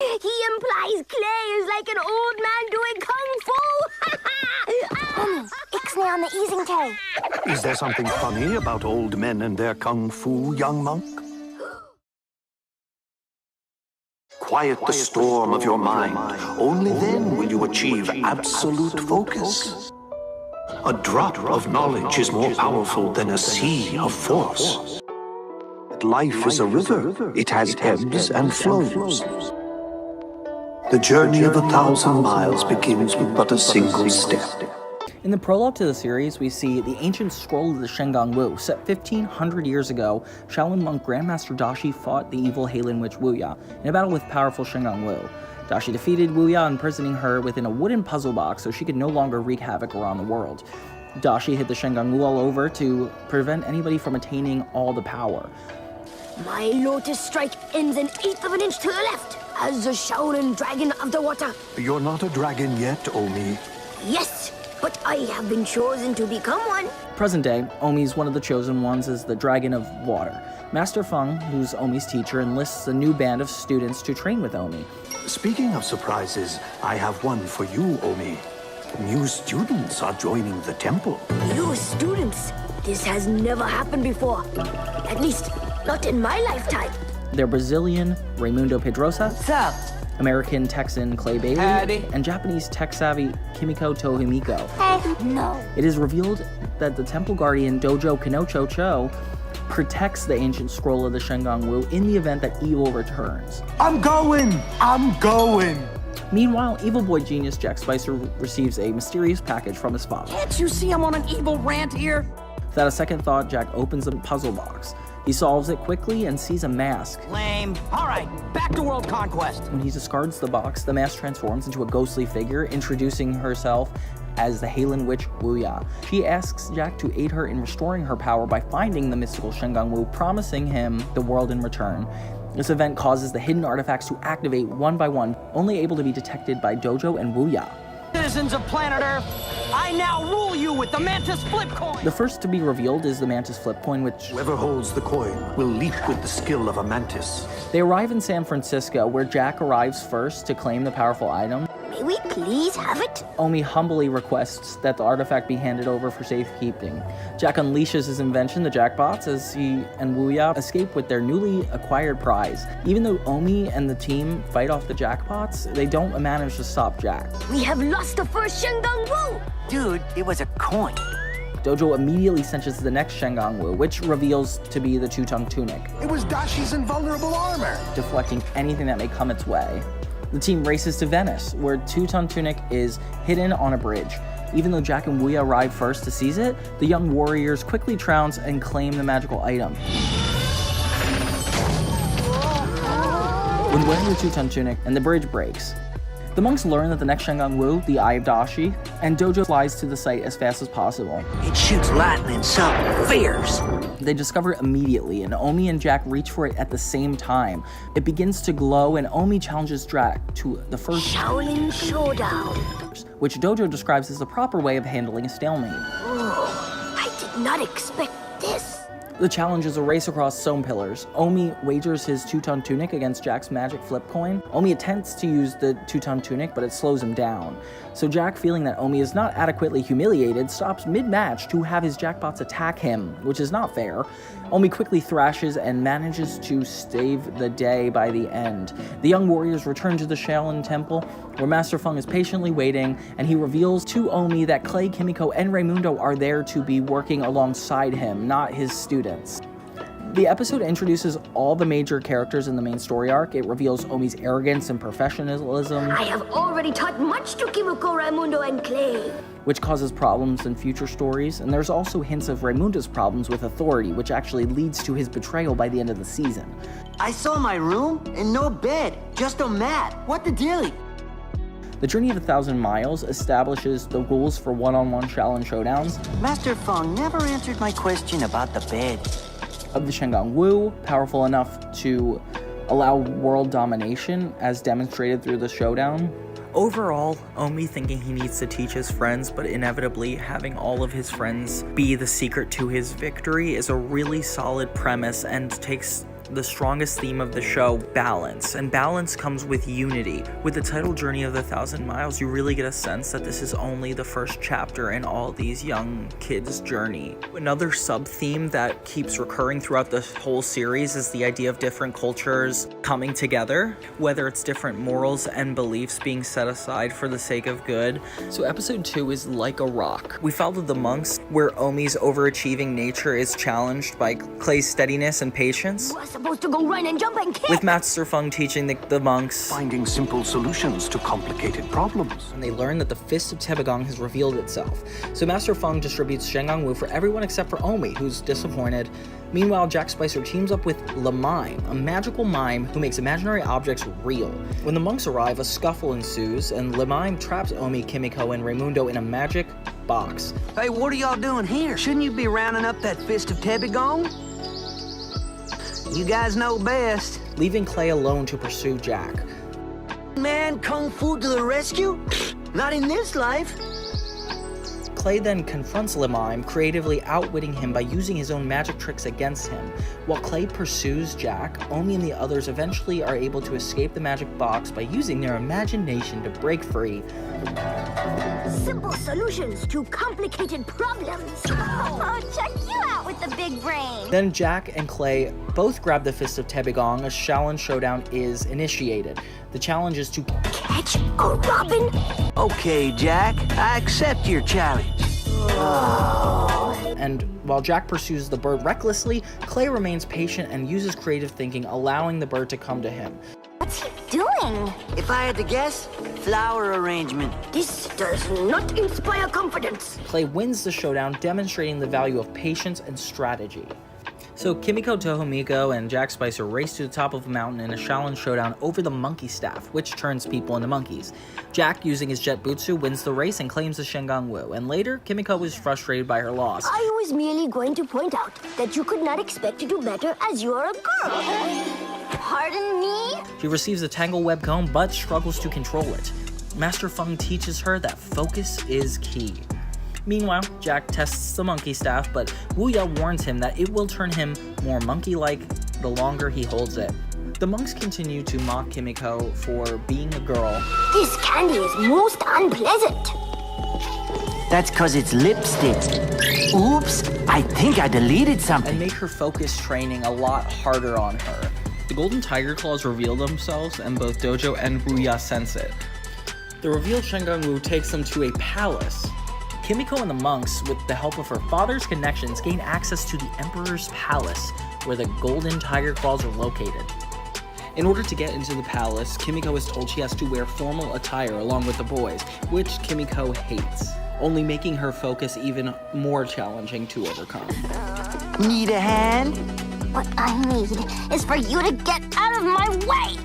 He implies clay is like an old man doing kung fu. Ixnay on the easing tay. Is there something funny about old men and their kung fu, young monk? Quiet the storm of your mind. Only then will you achieve absolute focus. A drop of knowledge is more powerful than a sea of force. Life is a river. It has ebbs and flows. The journey of 1,000 miles begins with but a single step. In the prologue to the series, we see the ancient scroll of the Shengang Wu. Set 1,500 years ago, Shaolin monk Grandmaster Dashi fought the evil Xiaolin witch Wuya in a battle with powerful Shengang Wu. Dashi defeated Wuya, imprisoning her within a wooden puzzle box so she could no longer wreak havoc around the world. Dashi hit the Shengang Wu all over to prevent anybody from attaining all the power. My lotus strike ends an eighth of an inch to the left, as the Shaolin dragon of the water. You're not a dragon yet, Omi. Yes, but I have been chosen to become one. Present day, Omi's one of the chosen ones as the Dragon of Water. Master Feng, who's Omi's teacher, enlists a new band of students to train with Omi. Speaking of surprises, I have one for you, Omi. New students are joining the temple. New students? This has never happened before. At least, not in my lifetime. They're Brazilian Raimundo Pedrosa, What's up? American Texan Clay Bailey, Howdy. and Japanese tech-savvy Kimiko Tohimiko. Hey, no. It is revealed that the temple guardian Dojo Kanocho Cho protects the ancient scroll of the Shengang Wu in the event that evil returns. I'm going! Meanwhile, evil boy genius Jack Spicer receives a mysterious package from his father. Can't you see I'm on an evil rant here? Without a second thought, Jack opens a puzzle box. He solves it quickly and sees a mask. Lame. All right, back to world conquest. When he discards the box, the mask transforms into a ghostly figure, introducing herself as the Xiaolin witch Wuya. She asks Jack to aid her in restoring her power by finding the mystical Shengang Wu, promising him the world in return. This event causes the hidden artifacts to activate one by one, only able to be detected by Dojo and Wuya. Citizens of planet Earth, I now rule you with the Mantis Flip Coin. The first to be revealed is the Mantis Flip Coin, which... Whoever holds the coin will leap with the skill of a mantis. They arrive in San Francisco, where Jack arrives first to claim the powerful item. May we please have it? Omi humbly requests that the artifact be handed over for safekeeping. Jack unleashes his invention, the Jackbots, as he and Wuya escape with their newly acquired prize. Even though Omi and the team fight off the Jackbots, they don't manage to stop Jack. We have lost the first Shengang Wu! Dude, it was a coin. Dojo immediately senses the next Shengang Wu, which reveals to be the two-tongued tunic, It was Dashi's invulnerable armor. deflecting anything that may come its way. The team races to Venice, where Two-Tongue Tunic is hidden on a bridge. Even though Jack and Wuya arrive first to seize it, the young warriors quickly trounce and claim the magical item. When wearing the Two-Tongue Tunic, and the bridge breaks. The monks learn that the next Shengang Wu, the Eye of Dashi, and Dojo flies to the site as fast as possible. It shoots lightning something fierce. They discover it immediately, and Omi and Jack reach for it at the same time. It begins to glow, and Omi challenges Jack to the first Xiaolin Showdown. which Dojo describes as the proper way of handling a stalemate. Oh, I did not expect this. The challenge is a race across stone pillars. Omi wagers his two-tongue tunic against Jack's magic flip coin. Omi attempts to use the two-tongue tunic, but it slows him down. So Jack, feeling that Omi is not adequately humiliated, stops mid-match to have his Jackbots attack him, which is not fair. Omi quickly thrashes and manages to save the day by the end. The young warriors return to the Xiaolin Temple, where Master Feng is patiently waiting, and he reveals to Omi that Clay, Kimiko, and Raimundo are there to be working alongside him, not his students. The episode introduces all the major characters in the main story arc. It reveals Omi's arrogance and professionalism, I have already taught much to Kimiko, Raimundo, and Clay. which causes problems in future stories, and there's also hints of Raimundo's problems with authority, which actually leads to his betrayal by the end of the season. I saw my room and no bed, just a mat. What the dilly? The Journey of 1,000 Miles establishes the rules for one-on-one Xiaolin Showdowns Master Feng never answered my question about the bed. of the Shengang Wu, powerful enough to allow world domination, as demonstrated through the showdown. Overall, Omi thinking he needs to teach his friends, but inevitably having all of his friends be the secret to his victory is a really solid premise and takes the strongest theme of the show, balance. And balance comes with unity. With the title Journey of the 1,000 Miles, you really get a sense that this is only the first chapter in all these young kids' journey. Another sub-theme that keeps recurring throughout the whole series is the idea of different cultures coming together, whether it's different morals and beliefs being set aside for the sake of good. So episode 2 is Like a Rock. We followed the monks, where Omi's overachieving nature is challenged by Clay's steadiness and patience, We're supposed to go run and jump and kick. with Master Feng teaching the monks, Finding simple solutions to complicated problems. and they learn that the Fist of Tebegong has revealed itself. So Master Feng distributes Shengang Wu for everyone except for Omi, who's disappointed. Meanwhile, Jack Spicer teams up with Le Mime, a magical mime who makes imaginary objects real. When the monks arrive, a scuffle ensues, and Le Mime traps Omi, Kimiko, and Raimundo in a magic box. Hey, what are y'all doing here? Shouldn't you be rounding up that Fist of Tebegong? You guys know best. Leaving Clay alone to pursue Jack. Man, kung fu to the rescue? Not in this life. Clay then confronts Le Mime, creatively outwitting him by using his own magic tricks against him. While Clay pursues Jack, Omi and the others eventually are able to escape the magic box by using their imagination to break free. Simple solutions to complicated problems. Oh, check you out with the big brain. Then Jack and Clay both grab the Fist of Tebegong as Xiaolin Showdown is initiated. The challenge is to Catch a robin. Okay, Jack, I accept your challenge. and while Jack pursues the bird recklessly, Clay remains patient and uses creative thinking, allowing the bird to come to him. What's he doing? If I had to guess, flower arrangement. This does not inspire confidence. Clay wins the showdown, demonstrating the value of patience and strategy. So Kimiko, Tohomiko, and Jack Spicer race to the top of a mountain in a Xiaolin Showdown over the monkey staff, which turns people into monkeys. Jack, using his jet butsu, wins the race and claims the Shengang Wu, and later, Kimiko is frustrated by her loss. I was merely going to point out that you could not expect to do better as you are a girl. Pardon me? She receives a tangle web comb, but struggles to control it. Master Feng teaches her that focus is key. Meanwhile, Jack tests the monkey staff, but Wuya warns him that it will turn him more monkey-like the longer he holds it. The monks continue to mock Kimiko for being a girl. This candy is most unpleasant. That's 'cause it's lipstick. Oops, I think I deleted something. And make her focus training a lot harder on her. The golden tiger claws reveal themselves, and both Dojo and Wuya sense it. The revealed Shengang Wu takes them to a palace. Kimiko and the monks, with the help of her father's connections, gain access to the Emperor's palace, where the golden tiger claws are located. In order to get into the palace, Kimiko is told she has to wear formal attire along with the boys, which Kimiko hates, only making her focus even more challenging to overcome. Need a hand? What I need is for you to get out of my way.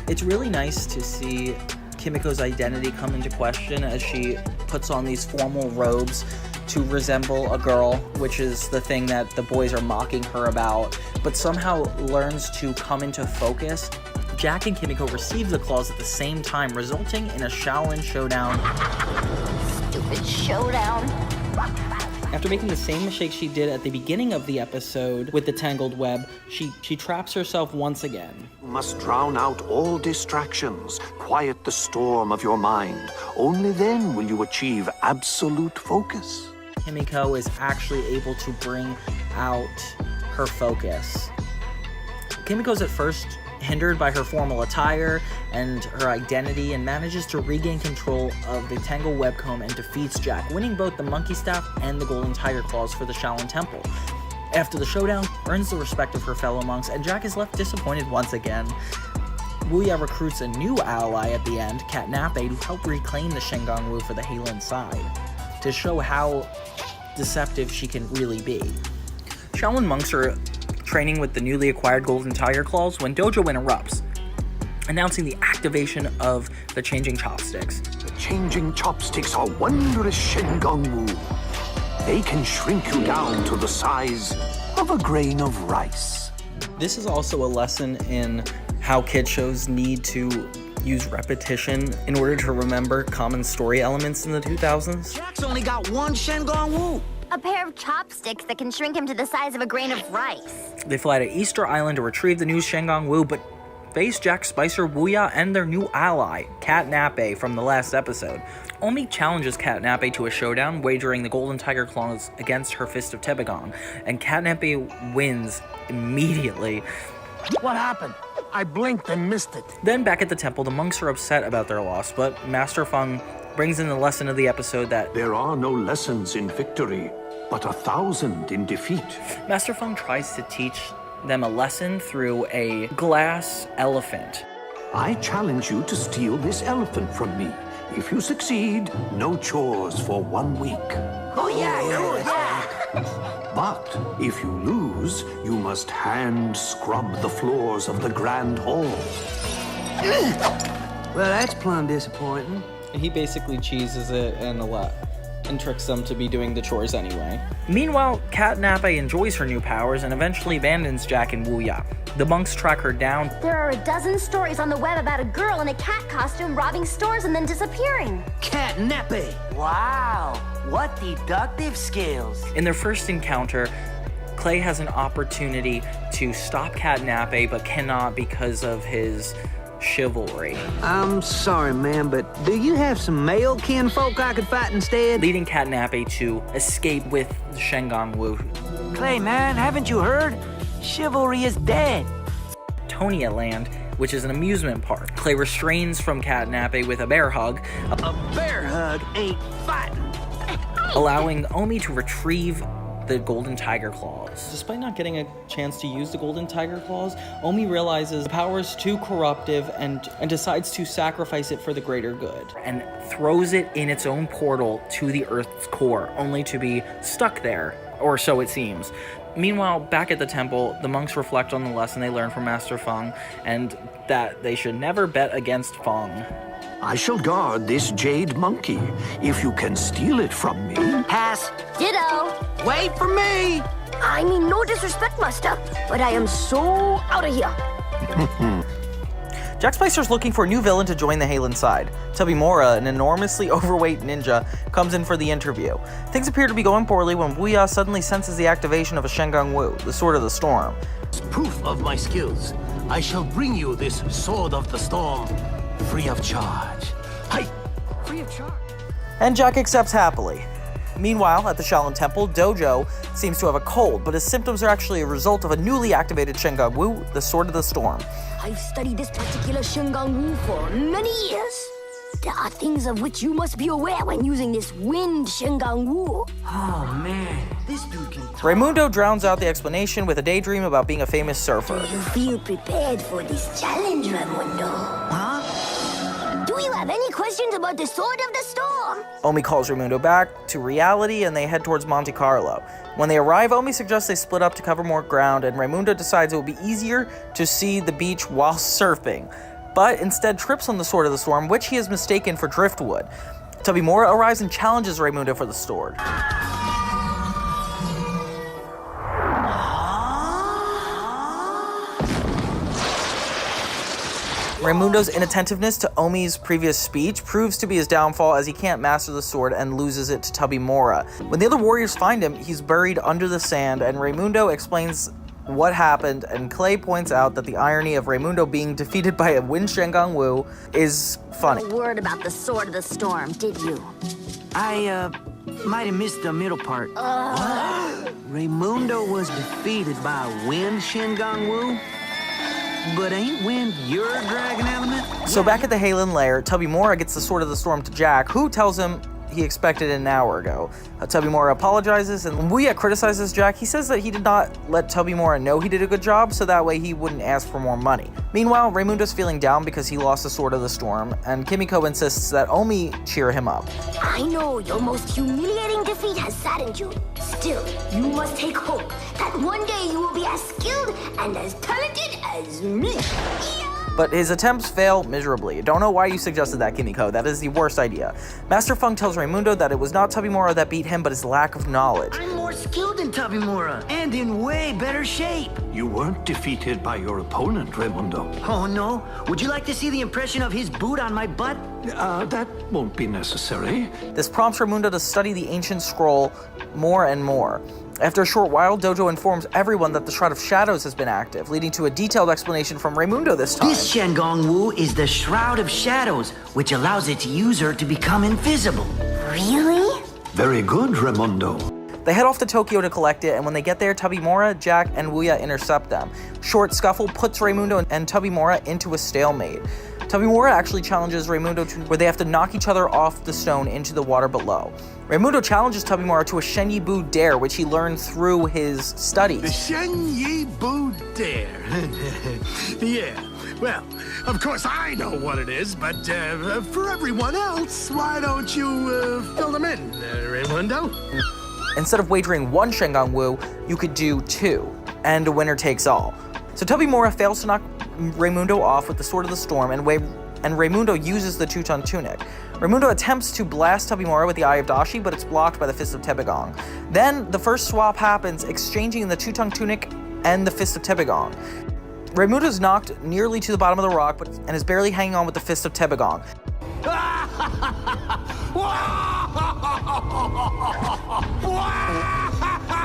It's really nice to see Kimiko's identity come into question as she puts on these formal robes to resemble a girl, which is the thing that the boys are mocking her about, but somehow learns to come into focus. Jack and Kimiko receive the claws at the same time, resulting in a Xiaolin Showdown. Stupid showdown. After making the same mistake she did at the beginning of the episode with the tangled web, she traps herself once again. You must drown out all distractions, quiet the storm of your mind. Only then will you achieve absolute focus. Kimiko is actually able to bring out her focus. Kimiko's at first hindered by her formal attire and her identity, and manages to regain control of the Tangle Web Comb and defeats Jack, winning both the Monkey Staff and the Golden Tiger Claws for the Xiaolin Temple. After the showdown, earns the respect of her fellow monks, and Jack is left disappointed once again. Wuya recruits a new ally at the end, Katnape, to help reclaim the Shengang Wu for the Heilun side, to show how deceptive she can really be. Shaolin monks are training with the newly acquired Golden Tiger Claws when Dojo interrupts, announcing the activation of the changing chopsticks. The changing chopsticks are wondrous Shengang Wu. They can shrink you down to the size of a grain of rice. This is also a lesson in how kid shows need to use repetition in order to remember common story elements in the 2000s. Jack's only got one Shengang Wu. A pair of chopsticks that can shrink him to the size of a grain of rice. They fly to Easter Island to retrieve the new Shengang Wu, but face Jack Spicer, Wuya, and their new ally, Cat Nappe, from the last episode. Omi challenges Cat Nappe to a showdown, wagering the Golden Tiger Claws against her Fist of Tebegong, and Cat Nappe wins immediately. What happened? I blinked and missed it. Then back at the temple, the monks are upset about their loss, but Master Feng brings in the lesson of the episode that There are no lessons in victory, but 1,000 in defeat. Master Feng tries to teach them a lesson through a glass elephant. I challenge you to steal this elephant from me. If you succeed, no chores for 1 week. Oh, yeah, cool, yeah. But if you lose, you must hand scrub the floors of the Grand Hall. Well, that's plumb disappointing. He basically cheeses it and tricks them to be doing the chores anyway. Meanwhile, Cat Nappe enjoys her new powers and eventually abandons Jack and Wuya. The monks track her down. There are a dozen stories on the web about a girl in a cat costume robbing stores and then disappearing. Cat Nappe. Wow, what deductive skills. In their first encounter, Clay has an opportunity to stop Cat Nappe but cannot because of his chivalry, I'm sorry, man, but do you have some male kinfolk I could fight instead? leading Cat Nappe to escape with the Shengang Wu. Clay, man, haven't you heard? Chivalry is dead. Tonia Land, which is an amusement park. Clay restrains from Cat Nappe with a bear hug, A bear hug ain't fighting. allowing Omi to retrieve the Golden Tiger Claws. Despite not getting a chance to use the Golden Tiger Claws, Omi realizes the power is too corruptive and decides to sacrifice it for the greater good, and throws it in its own portal to the Earth's core, only to be stuck there, or so it seems. Meanwhile, back at the temple, the monks reflect on the lesson they learned from Master Feng, and that they should never bet against Feng. I shall guard this jade monkey. If you can steal it from me, Pass. Ditto. Wait for me. I mean no disrespect, Master, but I am so out of here. Jack Spicer's looking for a new villain to join the Xiaolin side. Tubby Mora, an enormously overweight ninja, comes in for the interview. Things appear to be going poorly when Wuya suddenly senses the activation of a Shengang Wu, the Sword of the Storm. Proof of my skills. I shall bring you this Sword of the Storm, free of charge. Hi! Free of charge? And Jack accepts happily. Meanwhile, at the Xiaolin Temple, Dojo seems to have a cold, but his symptoms are actually a result of a newly activated Shengang Wu, the Sword of the Storm. I've studied this particular Shengang Wu for many years. There are things of which you must be aware when using this wind Shengang Wu. Oh, man, this dude can talk. Raimundo drowns out the explanation with a daydream about being a famous surfer. Do you feel prepared for this challenge, Raimundo? Huh? Do you have any questions about the Sword of the Storm? Omi calls Raimundo back to reality and they head towards Monte Carlo. When they arrive, Omi suggests they split up to cover more ground, and Raimundo decides it will be easier to see the beach while surfing, but instead trips on the Sword of the Storm, which he has mistaken for driftwood. Tubby Mora arrives and challenges Raimundo for the sword. Raimundo's inattentiveness to Omi's previous speech proves to be his downfall, as he can't master the sword and loses it to Tubby Mora. When the other warriors find him, he's buried under the sand, and Raimundo explains what happened, and Clay points out that the irony of Raimundo being defeated by a Wind Shengang Wu is funny. A word about the Sword of the Storm, did you? I, might have missed the middle part. Raimundo was defeated by a wind Shengang Wu? But ain't wind your dragon element? So back at the Xiaolin lair, Tubby Mora gets the Sword of the Storm to Jack, who tells him he expected it an hour ago. Tubby Mora apologizes, and when Wuya criticizes Jack, he says that he did not let Tubby Mora know he did a good job, so that way he wouldn't ask for more money. Meanwhile, Raimundo's feeling down because he lost the Sword of the Storm, and Kimiko insists that Omi cheer him up. I know your most humiliating defeat has saddened you. Still, you must take hope that one day you will be as skilled and as talented as me. Yeah! but his attempts fail miserably. Don't know why you suggested that, Kimiko. That is the worst idea. Master Feng tells Raimundo that it was not Tabimura that beat him, but his lack of knowledge. I'm more skilled than Tabimura, and in way better shape. You weren't defeated by your opponent, Raimundo. Oh, no? Would you like to see the impression of his boot on my butt? That won't be necessary. This prompts Raimundo to study the ancient scroll more and more. After a short while, Dojo informs everyone that the Shroud of Shadows has been active, leading to a detailed explanation from Raimundo this time. This Shengong Wu is the Shroud of Shadows, which allows its user to become invisible. Really? Very good, Raimundo. They head off to Tokyo to collect it, and when they get there, Tabimura, Jack, and Wuya intercept them. Short scuffle puts Raimundo and Tabimura into a stalemate. Tabimura actually challenges Raimundo to where they have to knock each other off the stone into the water below. Raimundo challenges Tabimura to a Shen Yi Bu Dare, which he learned through his studies. The Shen Yi Bu Dare. Yeah, well, of course I know what it is, but for everyone else, why don't you fill them in, Raimundo? Instead of wagering one Shengong Wu, you could do two, and a winner takes all. So Tabimura fails to knock Raimundo off with the Sword of the Storm, and Raimundo uses the Two-Tone Tunic. Raimundo attempts to blast Tabimura with the Eye of Dashi, but it's blocked by the Fist of Tebegong. Then the first swap happens, exchanging the Two-Tone Tunic and the Fist of Tebegong. Raimundo's knocked nearly to the bottom of the rock, and is barely hanging on with the Fist of Tebegong.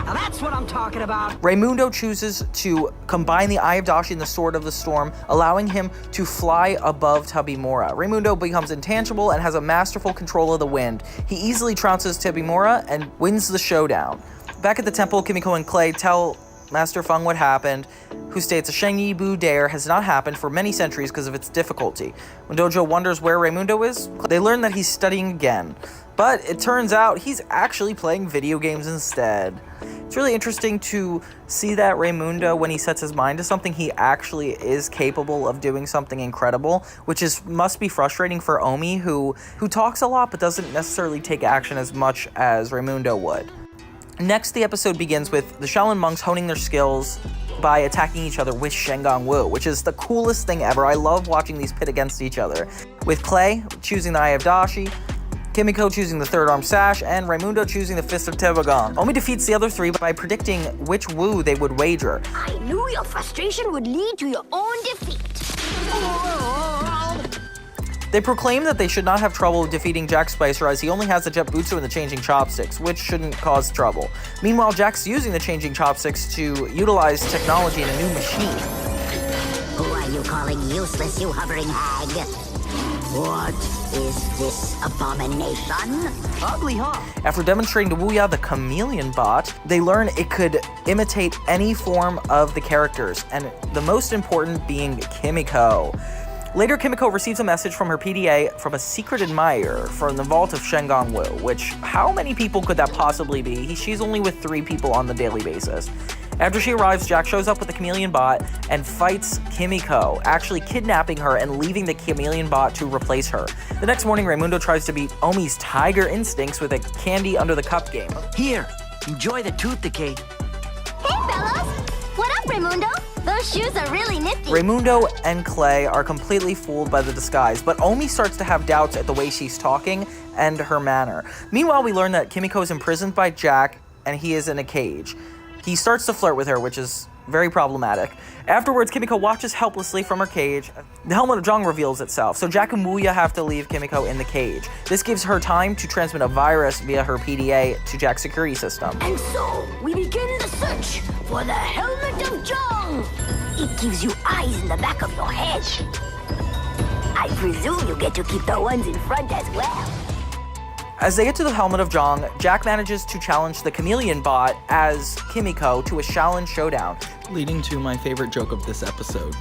Now that's what I'm talking about. Raimundo chooses to combine the Eye of Dashi and the Sword of the Storm, allowing him to fly above Tabimura. Raimundo becomes intangible and has a masterful control of the wind. He easily trounces Tabimura and wins the showdown. Back at the temple, Kimiko and Clay tell Master Feng what happened, who states a Shen Yi Bu Dare has not happened for many centuries because of its difficulty. When Dojo wonders where Raimundo is, they learn that he's studying again. But it turns out he's actually playing video games instead. It's really interesting to see that Raimundo, when he sets his mind to something, he actually is capable of doing something incredible, which must be frustrating for Omi, who talks a lot but doesn't necessarily take action as much as Raimundo would. Next, the episode begins with the Shaolin monks honing their skills by attacking each other with Shengong Wu, which is the coolest thing ever. I love watching these pit against each other. With Clay choosing the Eye of Dashi, Kimiko choosing the Third Arm Sash, and Raimundo choosing the Fist of Tebegong. Omi defeats the other three by predicting which Wu they would wager. I knew your frustration would lead to your own defeat. They proclaim that they should not have trouble defeating Jack Spicer as he only has the Jet Butsu and the Changing Chopsticks, which shouldn't cause trouble. Meanwhile, Jack's using the Changing Chopsticks to utilize technology in a new machine. Who are you calling useless, you hovering hag? What is this abomination? Ugly, huh? After demonstrating to Wuya the chameleon bot, they learn it could imitate any form of the characters, and the most important being Kimiko. Later, Kimiko receives a message from her PDA from a secret admirer from the vault of Shengong Wu, which, how many people could that possibly be? She's only with 3 people on the daily basis. After she arrives, Jack shows up with the chameleon bot and fights Kimiko, actually kidnapping her and leaving the chameleon bot to replace her. The next morning, Raimundo tries to beat Omi's tiger instincts with a candy under the cup game. Here, enjoy the tooth decay. Hey, fellas! What up, Raimundo? Those shoes are really nifty. Raimundo and Clay are completely fooled by the disguise, but Omi starts to have doubts at the way she's talking and her manner. Meanwhile, we learn that Kimiko is imprisoned by Jack and he is in a cage. He starts to flirt with her, which is very problematic. Afterwards, Kimiko watches helplessly from her cage. The helmet of Zhang reveals itself, so Jack and Wuya have to leave Kimiko in the cage. This gives her time to transmit a virus via her PDA to Jack's security system. And so, we begin the search for the Helmet of Zhang. It gives you eyes in the back of your head. I presume you get to keep the ones in front as well. As they get to the Helmet of Zhang, Jack manages to challenge the chameleon bot as Kimiko to a Xiaolin Showdown, leading to my favorite joke of this episode.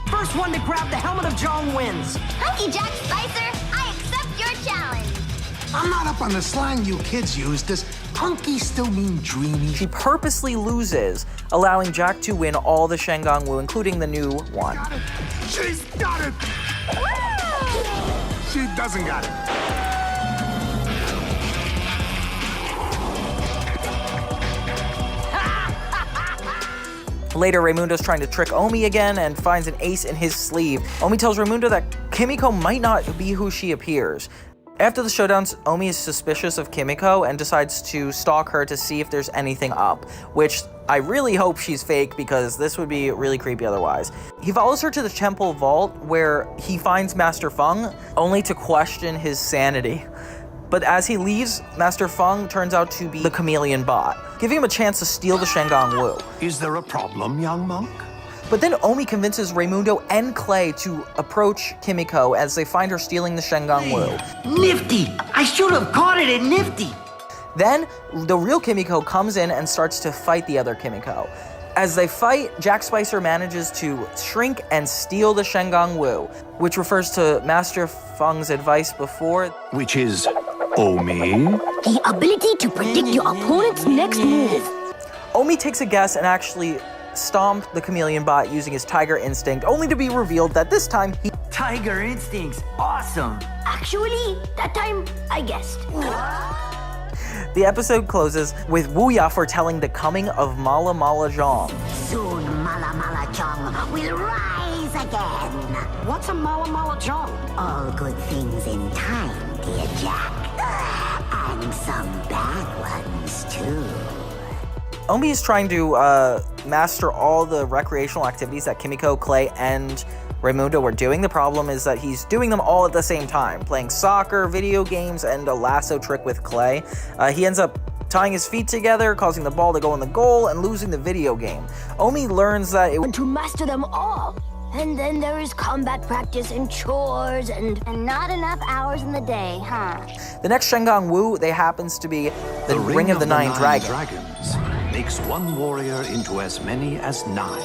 First one to grab the Helmet of Zhang wins. Hunky Jack Spicer, I accept your challenge. I'm not up on the slang you kids use. Does hunky still mean dreamy? She purposely loses, allowing Jack to win all the Shengong Wu, including the new one. Got it. She's got it. She doesn't got it. Later, Raimundo's trying to trick Omi again and finds an ace in his sleeve. Omi tells Raimundo that Kimiko might not be who she appears. After the showdowns, Omi is suspicious of Kimiko and decides to stalk her to see if there's anything up, which I really hope she's fake because this would be really creepy otherwise. He follows her to the temple vault where he finds Master Feng, only to question his sanity. But as he leaves, Master Feng turns out to be the chameleon bot, giving him a chance to steal the Shengang Wu. Is there a problem, young monk? But then Omi convinces Raimundo and Clay to approach Kimiko as they find her stealing the Shengang Wu. Nifty! I should have caught it at Nifty! Then, the real Kimiko comes in and starts to fight the other Kimiko. As they fight, Jack Spicer manages to shrink and steal the Shengang Wu, which refers to Master Feng's advice before. Which is Omi? The ability to predict your opponent's next move. Omi takes a guess and actually stomped the chameleon bot using his tiger instinct, only to be revealed that this time he... Tiger instinct's awesome! Actually, that time, I guessed. The episode closes with Wuya foretelling the coming of Mala Mala Zhang. Soon Mala Mala Zhang will rise again. What's a Mala Mala Zhang? All good things in time, dear Jack. And some bad ones, too. Omi is trying to master all the recreational activities that Kimiko, Clay, and Raimundo were doing. The problem is that he's doing them all at the same time, playing soccer, video games, and a lasso trick with Clay. He ends up tying his feet together, causing the ball to go in the goal, and losing the video game. Omi learns that it... And to master them all. And then there is combat practice and chores and not enough hours in the day, huh? The next Shengang Wu, they happens to be the Ring of the Nine Dragons makes one warrior into as many as 9.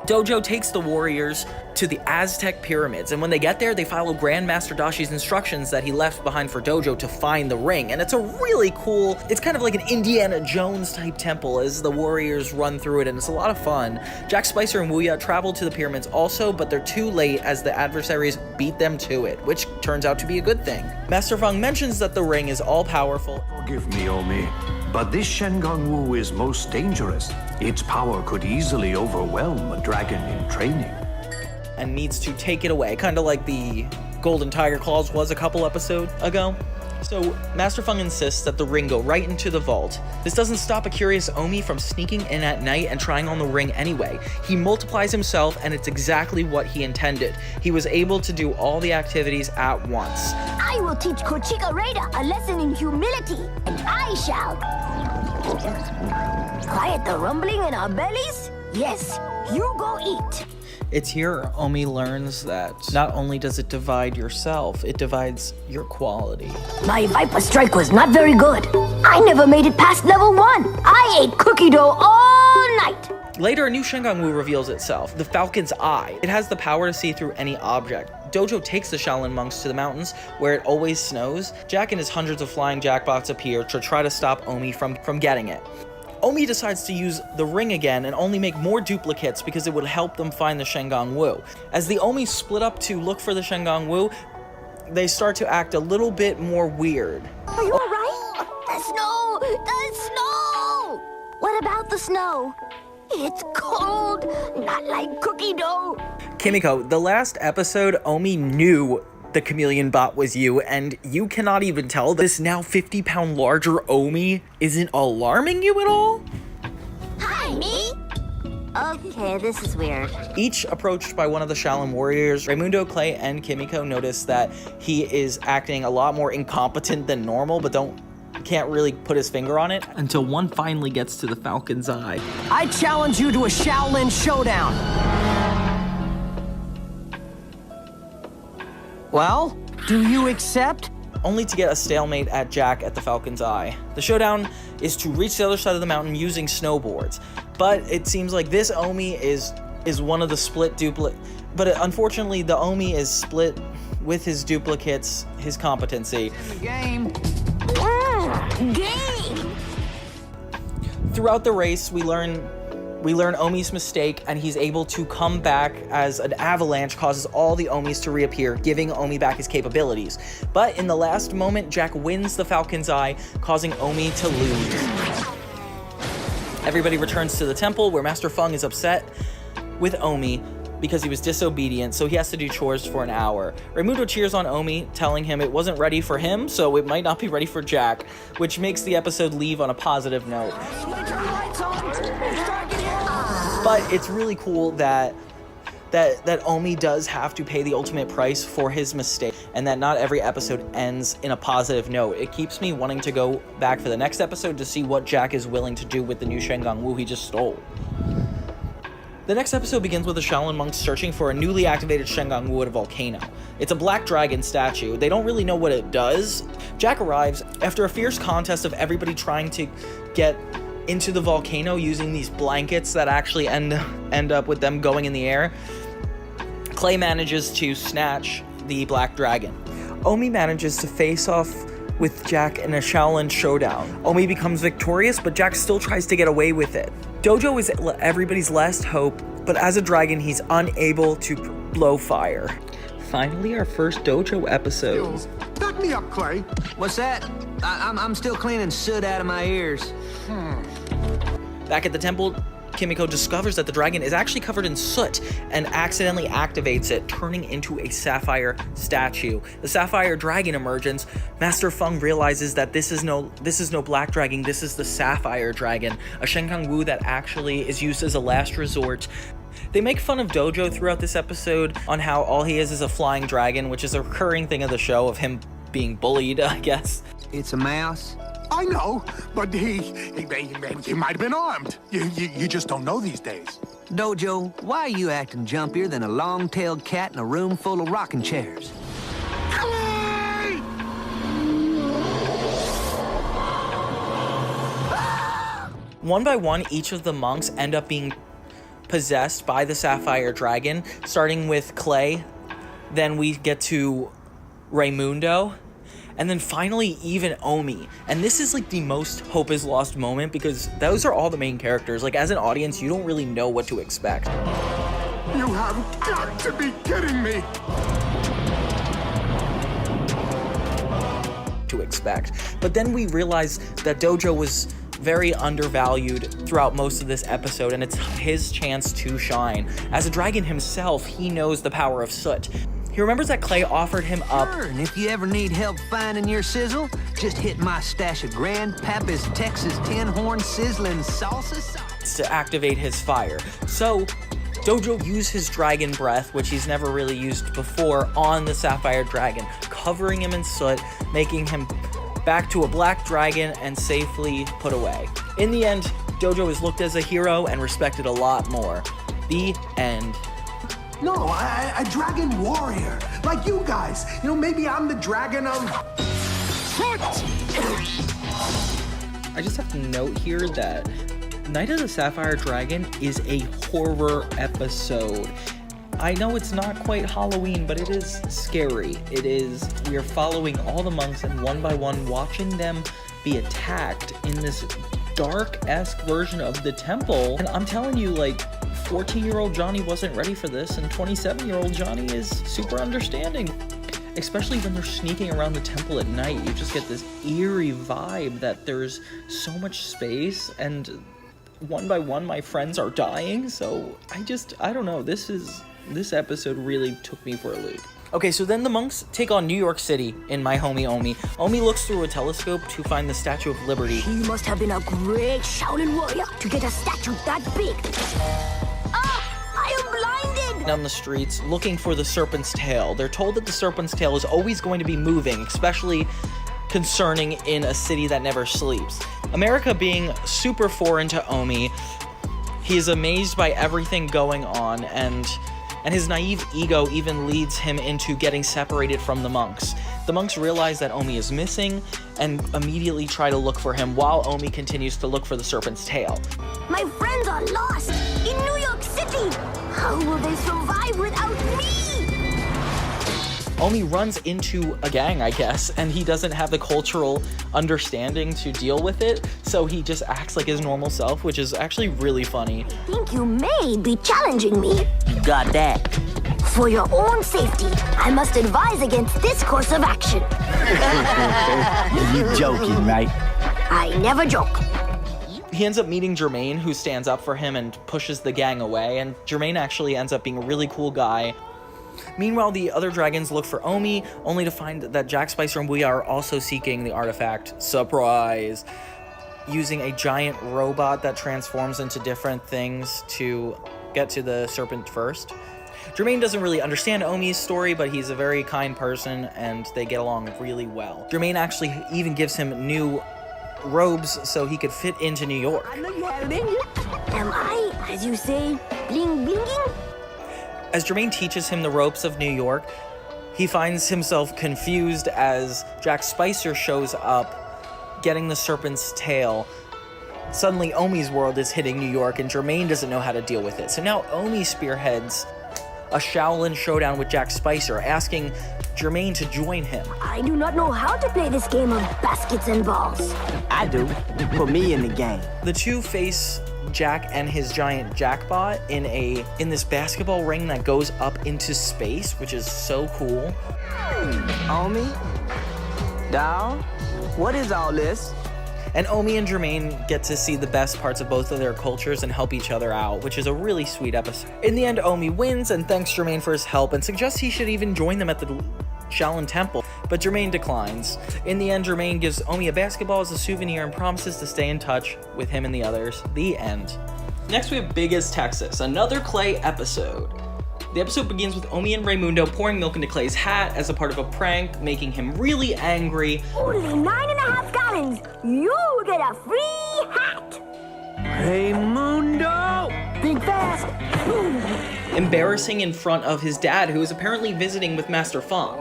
Dojo takes the warriors to the Aztec pyramids, and when they get there, they follow Grandmaster Dashi's instructions that he left behind for Dojo to find the ring. And it's a really cool, it's kind of like an Indiana Jones type temple as the warriors run through it, and it's a lot of fun. Jack Spicer and Wuya travel to the pyramids also, but they're too late as the adversaries beat them to it, which turns out to be a good thing. Master Feng mentions that the ring is all-powerful. Forgive me, Omi, but this Shengang Wu is most dangerous. Its power could easily overwhelm a dragon in training. And needs to take it away, kind of like the Golden Tiger Claws was a couple episodes ago. So Master Feng insists that the ring go right into the vault. This doesn't stop a curious Omi from sneaking in at night and trying on the ring anyway. He multiplies himself, and it's exactly what he intended. He was able to do all the activities at once. I will teach Kochika Rada a lesson in humility, and I shall quiet the rumbling in our bellies. Yes, you go eat. It's here Omi learns that not only does it divide yourself, it divides your quality. My Viper Strike was not very good. I never made it past level 1. I ate cookie dough all night. Later, a new Shengang Wu reveals itself, the Falcon's Eye. It has the power to see through any object. Dojo takes the Shaolin monks to the mountains, where it always snows. Jack and his hundreds of flying jackbots appear to try to stop Omi from getting it. Omi decides to use the ring again and only make more duplicates because it would help them find the Shengang Wu. As the Omi split up to look for the Shengang Wu, they start to act a little bit more weird. Are you alright? The snow! The snow! What about the snow? It's cold, not like cookie dough. Kimiko, the last episode, Omi knew the chameleon bot was you, and you cannot even tell this now 50-pound larger Omi isn't alarming you at all? Hi, me. Okay, this is weird. Each approached by one of the Shaolin warriors, Raimundo, Clay, and Kimiko notice that he is acting a lot more incompetent than normal, but can't really put his finger on it until one finally gets to the Falcon's Eye. I challenge you to a Xiaolin Showdown. Well, do you accept? Only to get a stalemate at Jack at the Falcon's Eye. The showdown is to reach the other side of the mountain using snowboards, but it seems like this Omi is one of the split but unfortunately the Omi is split with his duplicates, his competency. Game. Game. Throughout the race, we learn Omi's mistake, and he's able to come back as an avalanche causes all the Omis to reappear, giving Omi back his capabilities. But in the last moment, Jack wins the Falcon's Eye, causing Omi to lose. Everybody returns to the temple where Master Feng is upset with Omi because he was disobedient, so he has to do chores for an hour. Raimundo cheers on Omi, telling him it wasn't ready for him, so it might not be ready for Jack, which makes the episode leave on a positive note. But it's really cool that Omi does have to pay the ultimate price for his mistake, and that not every episode ends in a positive note. It keeps me wanting to go back for the next episode to see what Jack is willing to do with the new Shengang Wu he just stole. The next episode begins with the Xiaolin monks searching for a newly activated Shengang Wu at a volcano. It's a black dragon statue. They don't really know what it does. Jack arrives after a fierce contest of everybody trying to get into the volcano using these blankets that actually end up with them going in the air. Clay manages to snatch the black dragon. Omi manages to face off with Jack in a Xiaolin Showdown. Omi becomes victorious, but Jack still tries to get away with it. Dojo is everybody's last hope, but as a dragon, he's unable to blow fire. Finally, our first Dojo episode. Back me up, Clay. What's that? I'm still cleaning soot out of my ears. Back at the temple, Kimiko discovers that the dragon is actually covered in soot and accidentally activates it, turning into a sapphire statue. The sapphire dragon emerges. Master Feng realizes that this is no black dragon, this is the sapphire dragon, a Shengang Wu that actually is used as a last resort. They make fun of Dojo throughout this episode on how all he is a flying dragon, which is a recurring thing of the show, of him being bullied, I guess. It's a mouse. I know, but he might have been armed. You just don't know these days. Dojo, why are you acting jumpier than a long-tailed cat in a room full of rocking chairs? One by one, each of the monks end up being possessed by the sapphire dragon, starting with Clay. Then we get to Raimundo. And then finally, even Omi. And this is like the most hope is lost moment, because those are all the main characters. Like, as an audience, you don't really know what to expect. You have got to be kidding me! But then we realize that Dojo was very undervalued throughout most of this episode, and it's his chance to shine. As a dragon himself, he knows the power of soot. He remembers that Clay offered him up. Sure, and if you ever need help finding your sizzle, just hit my stash of Grandpapa's Texas Tin Horn Sizzling Salsa sauce to activate his fire. So Dojo used his dragon breath, which he's never really used before, on the sapphire dragon, covering him in soot, making him back to a black dragon and safely put away. In the end, Dojo is looked as a hero and respected a lot more. The end. No, a dragon warrior, like you guys. You know, maybe I'm the dragon of... I just have to note here that Night of the Sapphire Dragon is a horror episode. I know it's not quite Halloween, but it is scary. We are following all the monks and one by one watching them be attacked in this dark-esque version of the temple. And I'm telling you, like, 14-year-old Johnny wasn't ready for this, and 27-year-old Johnny is super understanding. Especially when they're sneaking around the temple at night, you just get this eerie vibe that there's so much space, and one by one my friends are dying, so I don't know, this episode really took me for a loop. Okay, so then the monks take on New York City in My Homie Omi. Omi looks through a telescope to find the Statue of Liberty. He must have been a great Shaolin warrior to get a statue that big. I am blinded! Down the streets looking for the serpent's tail. They're told that the serpent's tail is always going to be moving, especially concerning in a city that never sleeps. America being super foreign to Omi, he is amazed by everything going on, and his naive ego even leads him into getting separated from the monks. The monks realize that Omi is missing and immediately try to look for him, while Omi continues to look for the serpent's tail. My friends are lost in New York City. How will they survive without me? Omi runs into a gang, I guess, and he doesn't have the cultural understanding to deal with it, so he just acts like his normal self, which is actually really funny. I think you may be challenging me. You got that. For your own safety, I must advise against this course of action. You joking, right? I never joke. He ends up meeting Jermaine, who stands up for him and pushes the gang away, and Jermaine actually ends up being a really cool guy. Meanwhile, the other dragons look for Omi, only to find that Jack, Spicer, and Booyah are also seeking the artifact. Surprise! Using a giant robot that transforms into different things to get to the serpent first. Jermaine doesn't really understand Omi's story, but he's a very kind person, and they get along really well. Jermaine actually even gives him new robes so he could fit into New York. I know you have it in you. Am I, as you say, bling blinging? As Jermaine teaches him the ropes of New York, he finds himself confused as Jack Spicer shows up, getting the serpent's tail. Suddenly, Omi's world is hitting New York, and Jermaine doesn't know how to deal with it. So now Omi spearheads a Xiaolin Showdown with Jack Spicer, asking Jermaine to join him. I do not know how to play this game of baskets and balls. I do. Put me in the game. The two face Jack and his giant jackbot in this basketball ring that goes up into space, which is so cool. Omi? Dawg? What is all this? And Omi and Jermaine get to see the best parts of both of their cultures and help each other out, which is a really sweet episode. In the end, Omi wins and thanks Jermaine for his help and suggests he should even join them at the Xiaolin Temple, but Jermaine declines. In the end, Jermaine gives Omi a basketball as a souvenir and promises to stay in touch with him and the others. The end. Next we have Big as Texas, another Clay episode. The episode begins with Omi and Raimundo pouring milk into Clay's hat as a part of a prank, making him really angry. Only 9.5 gallons. You get a free hat. Raimundo! Think fast. Embarrassing in front of his dad, who is apparently visiting with Master Fong.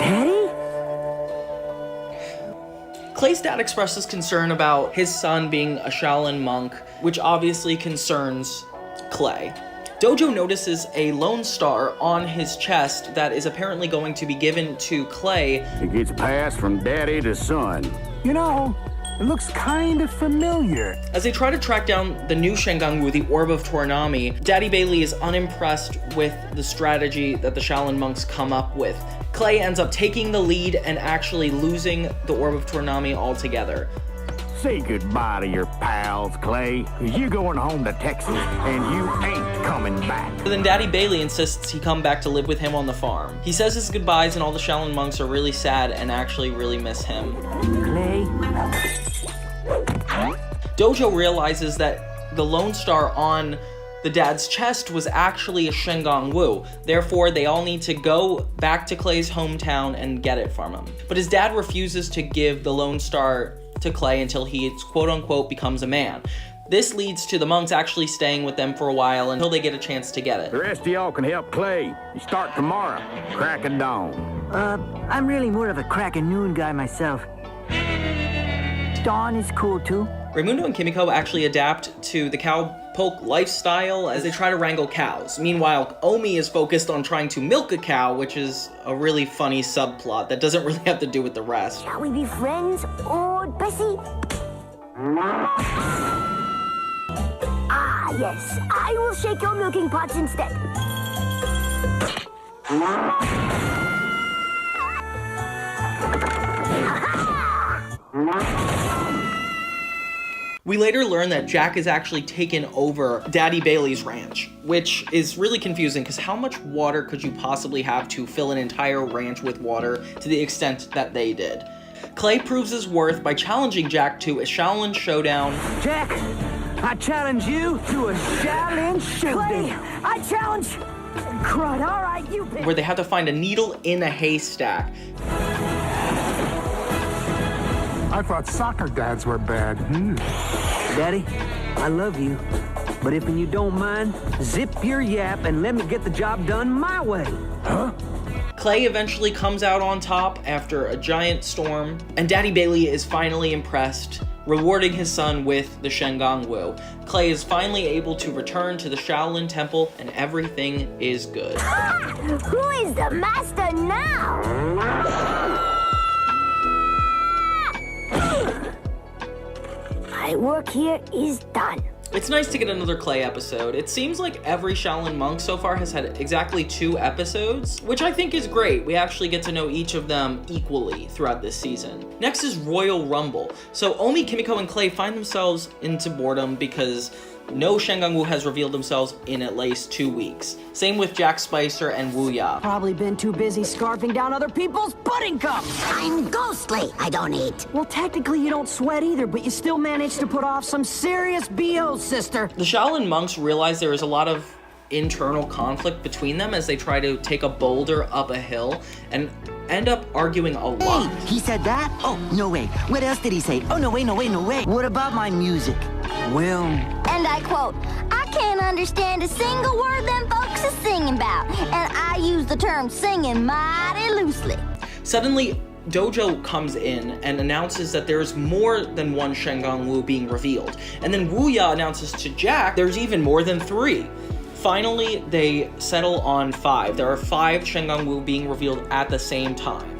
Daddy? Clay's dad expresses concern about his son being a Shaolin monk, which obviously concerns Clay. Dojo notices a Lone Star on his chest that is apparently going to be given to Clay. It gets passed from daddy to son. You know, it looks kind of familiar. As they try to track down the new Shengang Wu, the Orb of Tournami, Daddy Bailey is unimpressed with the strategy that the Shaolin monks come up with. Clay ends up taking the lead and actually losing the Orb of Tournami altogether. Say goodbye to your pals, Clay. 'Cause you're going home to Texas, and you ain't coming back. But then Daddy Bailey insists he come back to live with him on the farm. He says his goodbyes and all the Shaolin monks are really sad and actually really miss him. Clay? Dojo realizes that the Lone Star on the dad's chest was actually a Shengang Wu. Therefore, they all need to go back to Clay's hometown and get it from him. But his dad refuses to give the Lone Star to Clay until he, quote-unquote, becomes a man. This leads to the monks actually staying with them for a while until they get a chance to get it. The rest of y'all can help Clay. You start tomorrow, crack of dawn. I'm really more of a crack and noon guy myself. Dawn is cool too. Raimundo and Kimiko actually adapt to the cowpoke lifestyle as they try to wrangle cows. Meanwhile, Omi is focused on trying to milk a cow, which is a really funny subplot that doesn't really have to do with the rest. Shall we be friends, old Bessie? Ah, yes. I will shake your milking pots instead. We later learn that Jack has actually taken over Daddy Bailey's ranch, which is really confusing because how much water could you possibly have to fill an entire ranch with water to the extent that they did? Clay proves his worth by challenging Jack to a Xiaolin Showdown. Jack, I challenge you to a Xiaolin Showdown. Clay, I challenge. Crud, all right, you pick. Where they have to find a needle in a haystack. I thought soccer dads were bad. Daddy, I love you. But if you don't mind, zip your yap and let me get the job done my way. Huh? Clay eventually comes out on top after a giant storm, and Daddy Bailey is finally impressed, rewarding his son with the Shengang Wu. Clay is finally able to return to the Shaolin Temple, and everything is good. Ah, who is the master now? My work here is done. It's nice to get another Clay episode. It seems like every Xiaolin monk so far has had exactly 2 episodes, which I think is great. We actually get to know each of them equally throughout this season. Next is Royal Rumble. So Omi, Kimiko, and Clay find themselves into boredom because no Shengang Wu has revealed themselves in at least 2 weeks. Same with Jack Spicer and Wu Ya. Probably been too busy scarfing down other people's pudding cups. I'm ghostly. I don't eat. Well, technically you don't sweat either, but you still managed to put off some serious BO, sister. The Shaolin monks realize there is a lot of internal conflict between them as they try to take a boulder up a hill and end up arguing a lot. Hey, he said that? Oh, no way. What else did he say? Oh, no way, no way, no way. What about my music? Well, And I quote, I can't understand a single word them folks is singing about, and I use the term singing mighty loosely. Suddenly, Dojo comes in and announces that there's more than one Shengang Wu being revealed. And then Wu Ya announces to Jack there's even more than 3. Finally, they settle on 5. There are 5 Shengang Wu being revealed at the same time.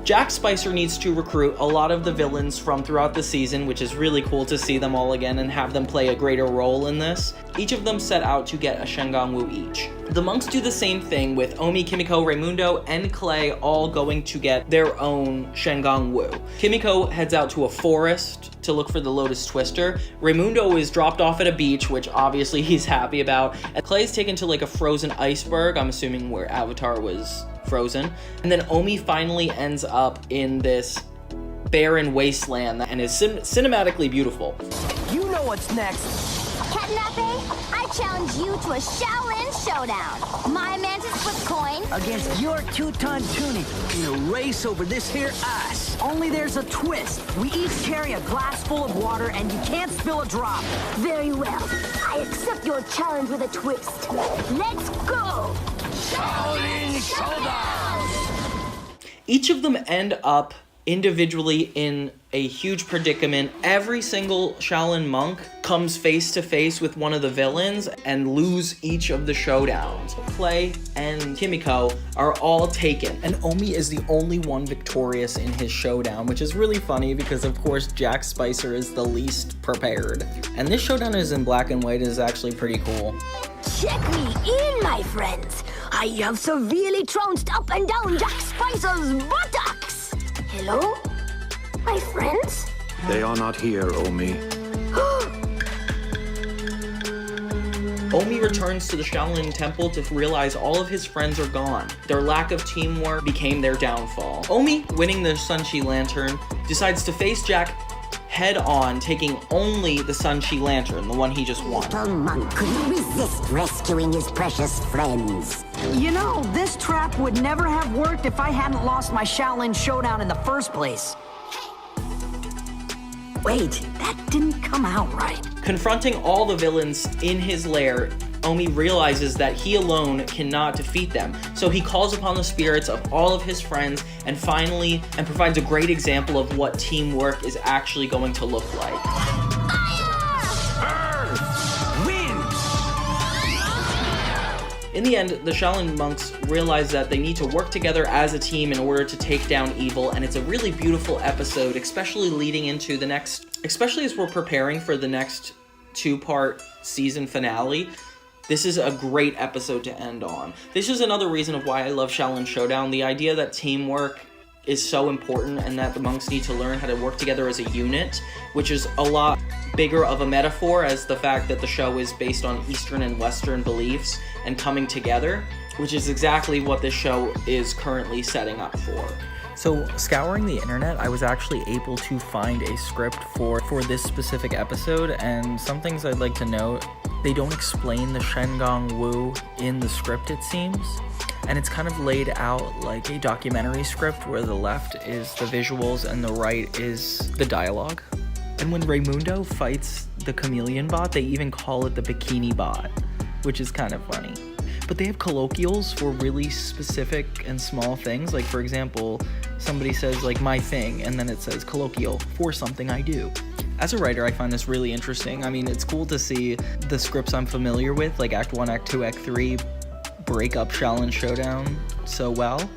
Jack Spicer needs to recruit a lot of the villains from throughout the season, which is really cool to see them all again and have them play a greater role in this. Each of them set out to get a Shengang Wu each. The monks do the same thing with Omi, Kimiko, Raimundo, and Clay all going to get their own Shengang Wu. Kimiko heads out to a forest to look for the Lotus Twister. Raimundo is dropped off at a beach, which obviously he's happy about. And Clay's taken to like a frozen iceberg, I'm assuming where Avatar was frozen. And then Omi finally ends up in this barren wasteland and is cinematically beautiful. You know what's next. Catnape, I challenge you to a Xiaolin Showdown. My mantis flip coin. against your 2-ton tunic in a race over this here ice. Only there's a twist. We each carry a glass full of water and you can't spill a drop. Very well. I accept your challenge with a twist. Let's go! Xiaolin Showdown! Each of them end up individually in a huge predicament. Every single Xiaolin monk comes face to face with one of the villains and lose each of the showdowns. Clay and Kimiko are all taken, and Omi is the only one victorious in his showdown, which is really funny because of course Jack Spicer is the least prepared. And this showdown is in black and white and is actually pretty cool. Check me in, my friends. I have severely trounced up and down Jack Spicer's buttocks. Hello? My friends? They are not here, Omi. Omi returns to the Xiaolin Temple to realize all of his friends are gone. Their lack of teamwork became their downfall. Omi, winning the Sunshi Lantern, decides to face Jack head-on, taking only the Sunshi Lantern, the one he just won. Little monk couldn't resist rescuing his precious friends. You know, this trap would never have worked if I hadn't lost my Xiaolin Showdown in the first place. Wait, that didn't come out right. Confronting all the villains in his lair, Omi realizes that he alone cannot defeat them, so he calls upon the spirits of all of his friends and provides a great example of what teamwork is actually going to look like. In the end, the Xiaolin monks realize that they need to work together as a team in order to take down evil, and it's a really beautiful episode, especially leading into especially as we're preparing for the next 2-part season finale. This is a great episode to end on. This is another reason of why I love Xiaolin Showdown, the idea that teamwork is so important and that the monks need to learn how to work together as a unit, which is a lot bigger of a metaphor as the fact that the show is based on Eastern and Western beliefs and coming together, which is exactly what this show is currently setting up for. So, scouring the internet, I was actually able to find a script for this specific episode, and some things I'd like to note. They don't explain the Shengang Wu in the script, it seems. And it's kind of laid out like a documentary script where the left is the visuals and the right is the dialogue. And when Raimundo fights the chameleon bot, they even call it the bikini bot, which is kind of funny. But they have colloquials for really specific and small things. Like, for example, somebody says, like, my thing, and then it says colloquial for something I do. As a writer, I find this really interesting. I mean, it's cool to see the scripts I'm familiar with, like Act 1, Act 2, Act 3, break up Xiaolin Showdown so well.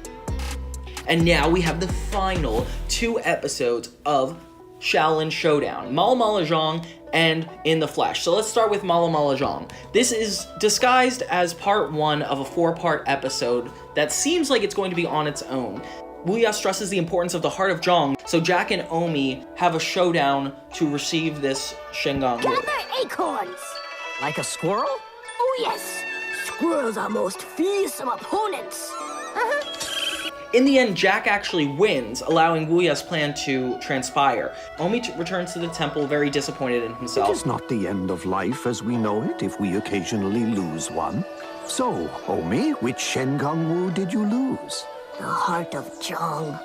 And now we have the final 2 episodes of Xiaolin Showdown, Mala Mala Zhang and In the Flesh. So let's start with Mala Mala Zhang. This is disguised as part 1 of a 4-part episode that seems like it's going to be on its own. Wuya stresses the importance of the heart of Zhang, so Jack and Omi have a showdown to receive this Shengang Wu. Gather acorns! Like a squirrel? Oh yes, squirrels are most fearsome opponents. In the end, Jack actually wins, allowing Wuya's plan to transpire. Omi returns to the temple very disappointed in himself. It is not the end of life as we know it if we occasionally lose one. So, Omi, which Shengang Wu did you lose? The heart of Zhang.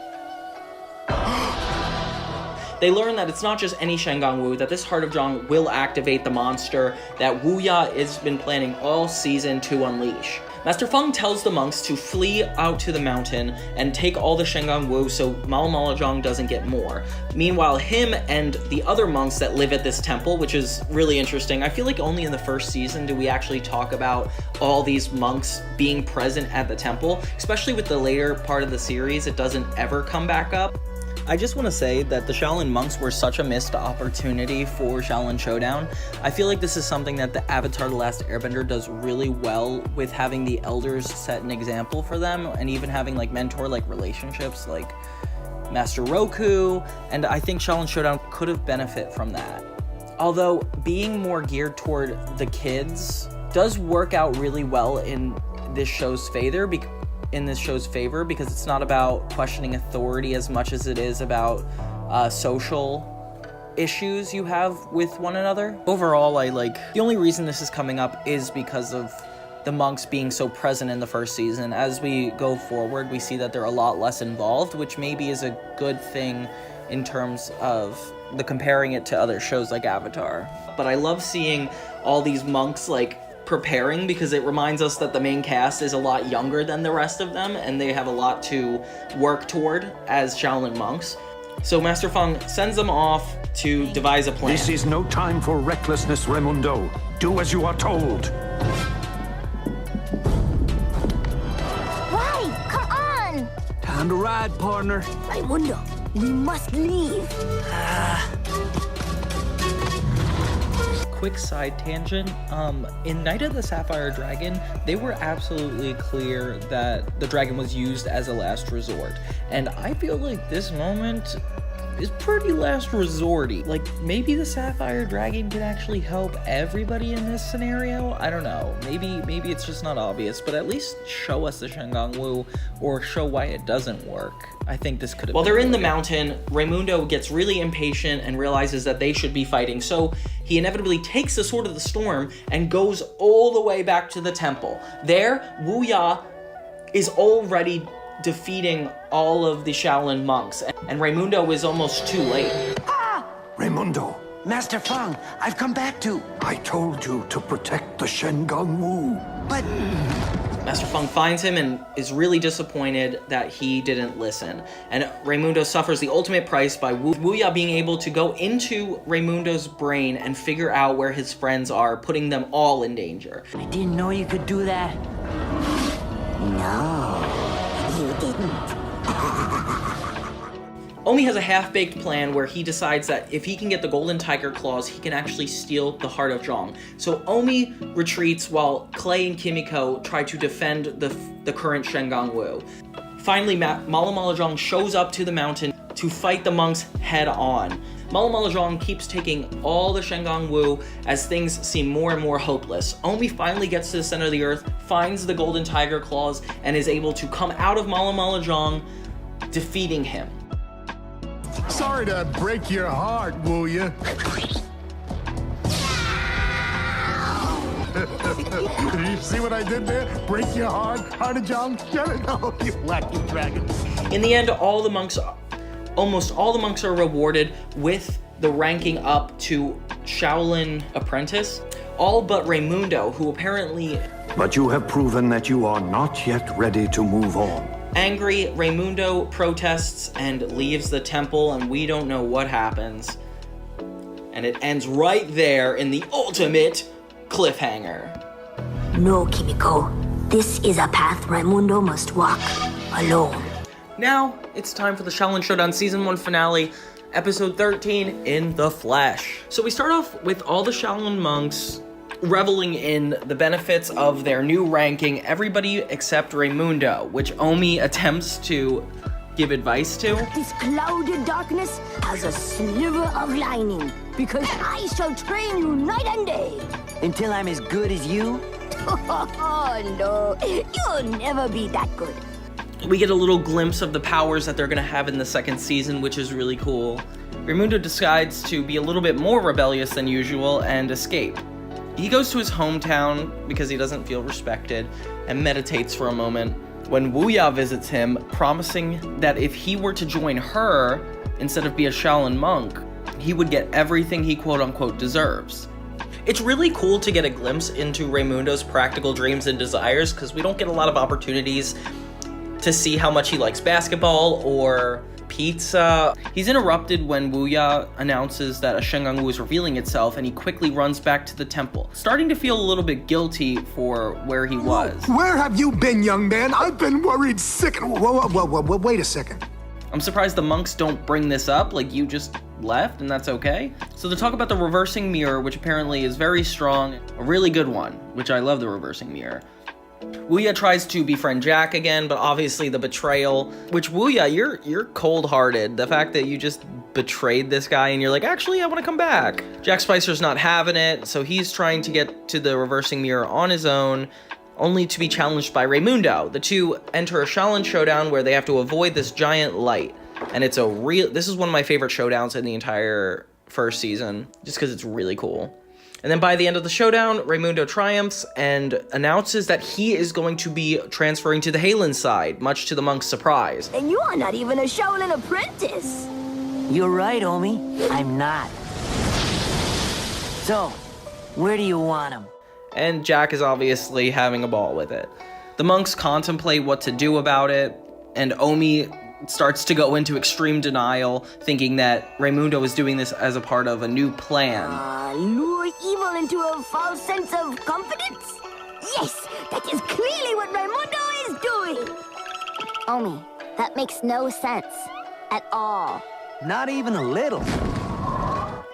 They learn that it's not just any Shengang Wu, that this Heart of Zhang will activate the monster that Wuya has been planning all season to unleash. Master Feng tells the monks to flee out to the mountain and take all the Shengang Wu so Mala Mala Zhang doesn't get more. Meanwhile, him and the other monks that live at this temple, which is really interesting, I feel like only in the first season do we actually talk about all these monks being present at the temple, especially with the later part of the series, it doesn't ever come back up. I just want to say that the Shaolin monks were such a missed opportunity for Xiaolin Showdown. I feel like this is something that the Avatar The Last Airbender does really well with having the elders set an example for them and even having like mentor-like relationships like Master Roku, and I think Xiaolin Showdown could have benefited from that. Although being more geared toward the kids does work out really well in this show's favor because it's not about questioning authority as much as it is about social issues you have with one another. Overall, the only reason this is coming up is because of the monks being so present in the first season. As we go forward, we see that they're a lot less involved, which maybe is a good thing in terms of the comparing it to other shows like Avatar. But I love seeing all these monks preparing because it reminds us that the main cast is a lot younger than the rest of them and they have a lot to work toward as Shaolin monks. So Master Feng sends them off to devise a plan. This is no time for recklessness, Raimundo. Do as you are told. Right, come on! Time to ride, partner. Raimundo, we must leave. Quick side tangent, in Night of the Sapphire Dragon, they were absolutely clear that the dragon was used as a last resort. And I feel like this moment is pretty last resorty. Maybe the Sapphire Dragon can actually help everybody in this scenario? I don't know. Maybe it's just not obvious, but at least show us the Shengang Wu or show why it doesn't work. I think this could have While they're in the mountain, Raimundo gets really impatient and realizes that they should be fighting, so he inevitably takes the Sword of the Storm and goes all the way back to the temple. There, Wuya is already defeating all of the Shaolin monks, and Raimundo is almost too late. Raimundo, Master Feng, I've come back to... I told you to protect the Shengang Wu. But... Master Feng finds him and is really disappointed that he didn't listen. And Raimundo suffers the ultimate price by Wuya being able to go into Raimundo's brain and figure out where his friends are, putting them all in danger. I didn't know you could do that. No, you didn't. Omi has a half-baked plan where he decides that if he can get the golden tiger claws, he can actually steal the heart of Zhang. So Omi retreats while Clay and Kimiko try to defend the current Shengang Wu. Finally, Mala Mala Zhang shows up to the mountain to fight the monks head on. Mala Mala Zhang keeps taking all the Shengang Wu as things seem more and more hopeless. Omi finally gets to the center of the earth, finds the golden tiger claws, and is able to come out of Mala Mala Zhang, defeating him. Sorry to break your heart, Wuya. Did you see what I did there? Break your heart, Heart of Zhang? Oh, you wacky dragon. In the end, almost all the monks are rewarded with the ranking up to Shaolin Apprentice, all but Raimundo, who apparently... But you have proven that you are not yet ready to move on. Angry, Raimundo protests and leaves the temple, and we don't know what happens. And it ends right there in the ultimate cliffhanger. No, Kimiko. This is a path Raimundo must walk alone. Now, it's time for the Xiaolin Showdown Season 1 finale, Episode 13, In the Flesh. So we start off with all the Xiaolin monks reveling in the benefits of their new ranking, everybody except Raimundo, which Omi attempts to give advice to. This clouded darkness has a sliver of lining, because I shall train you night and day. Until I'm as good as you? Oh, no. You'll never be that good. We get a little glimpse of the powers that they're going to have in the second season, which is really cool. Raimundo decides to be a little bit more rebellious than usual and escape. He goes to his hometown because he doesn't feel respected and meditates for a moment when Wuya visits him, promising that if he were to join her instead of be a Xiaolin monk, he would get everything he quote-unquote deserves. It's really cool to get a glimpse into Raimundo's practical dreams and desires because we don't get a lot of opportunities to see how much he likes basketball or pizza. He's interrupted when Wuya announces that a Shengang Wu is revealing itself, and he quickly runs back to the temple, starting to feel a little bit guilty for where he was. Where have you been, young man? I've been worried sick. Whoa, wait a second. I'm surprised the monks don't bring this up, like you just left and that's okay. So they talk about the reversing mirror, which apparently is very strong, a really good one, which I love the reversing mirror. Wuya tries to befriend Jack again, but obviously the betrayal, which Wuya, you're cold-hearted. The fact that you just betrayed this guy and you're like, actually, I want to come back. Jack Spicer's not having it, so he's trying to get to the reversing mirror on his own, only to be challenged by Raimundo. The two enter a Xiaolin Showdown where they have to avoid this giant light. And it's this is one of my favorite showdowns in the entire first season, just because it's really cool. And then by the end of the showdown, Raimundo triumphs and announces that he is going to be transferring to the Xiaolin side, much to the monk's surprise. And you are not even a Xiaolin apprentice. You're right, Omi. I'm not. So, where do you want him? And Jack is obviously having a ball with it. The monks contemplate what to do about it, and Omi starts to go into extreme denial, thinking that Raimundo is doing this as a part of a new plan. Lure evil into a false sense of confidence? Yes, that is clearly what Raimundo is doing. Omi, that makes no sense at all. Not even a little.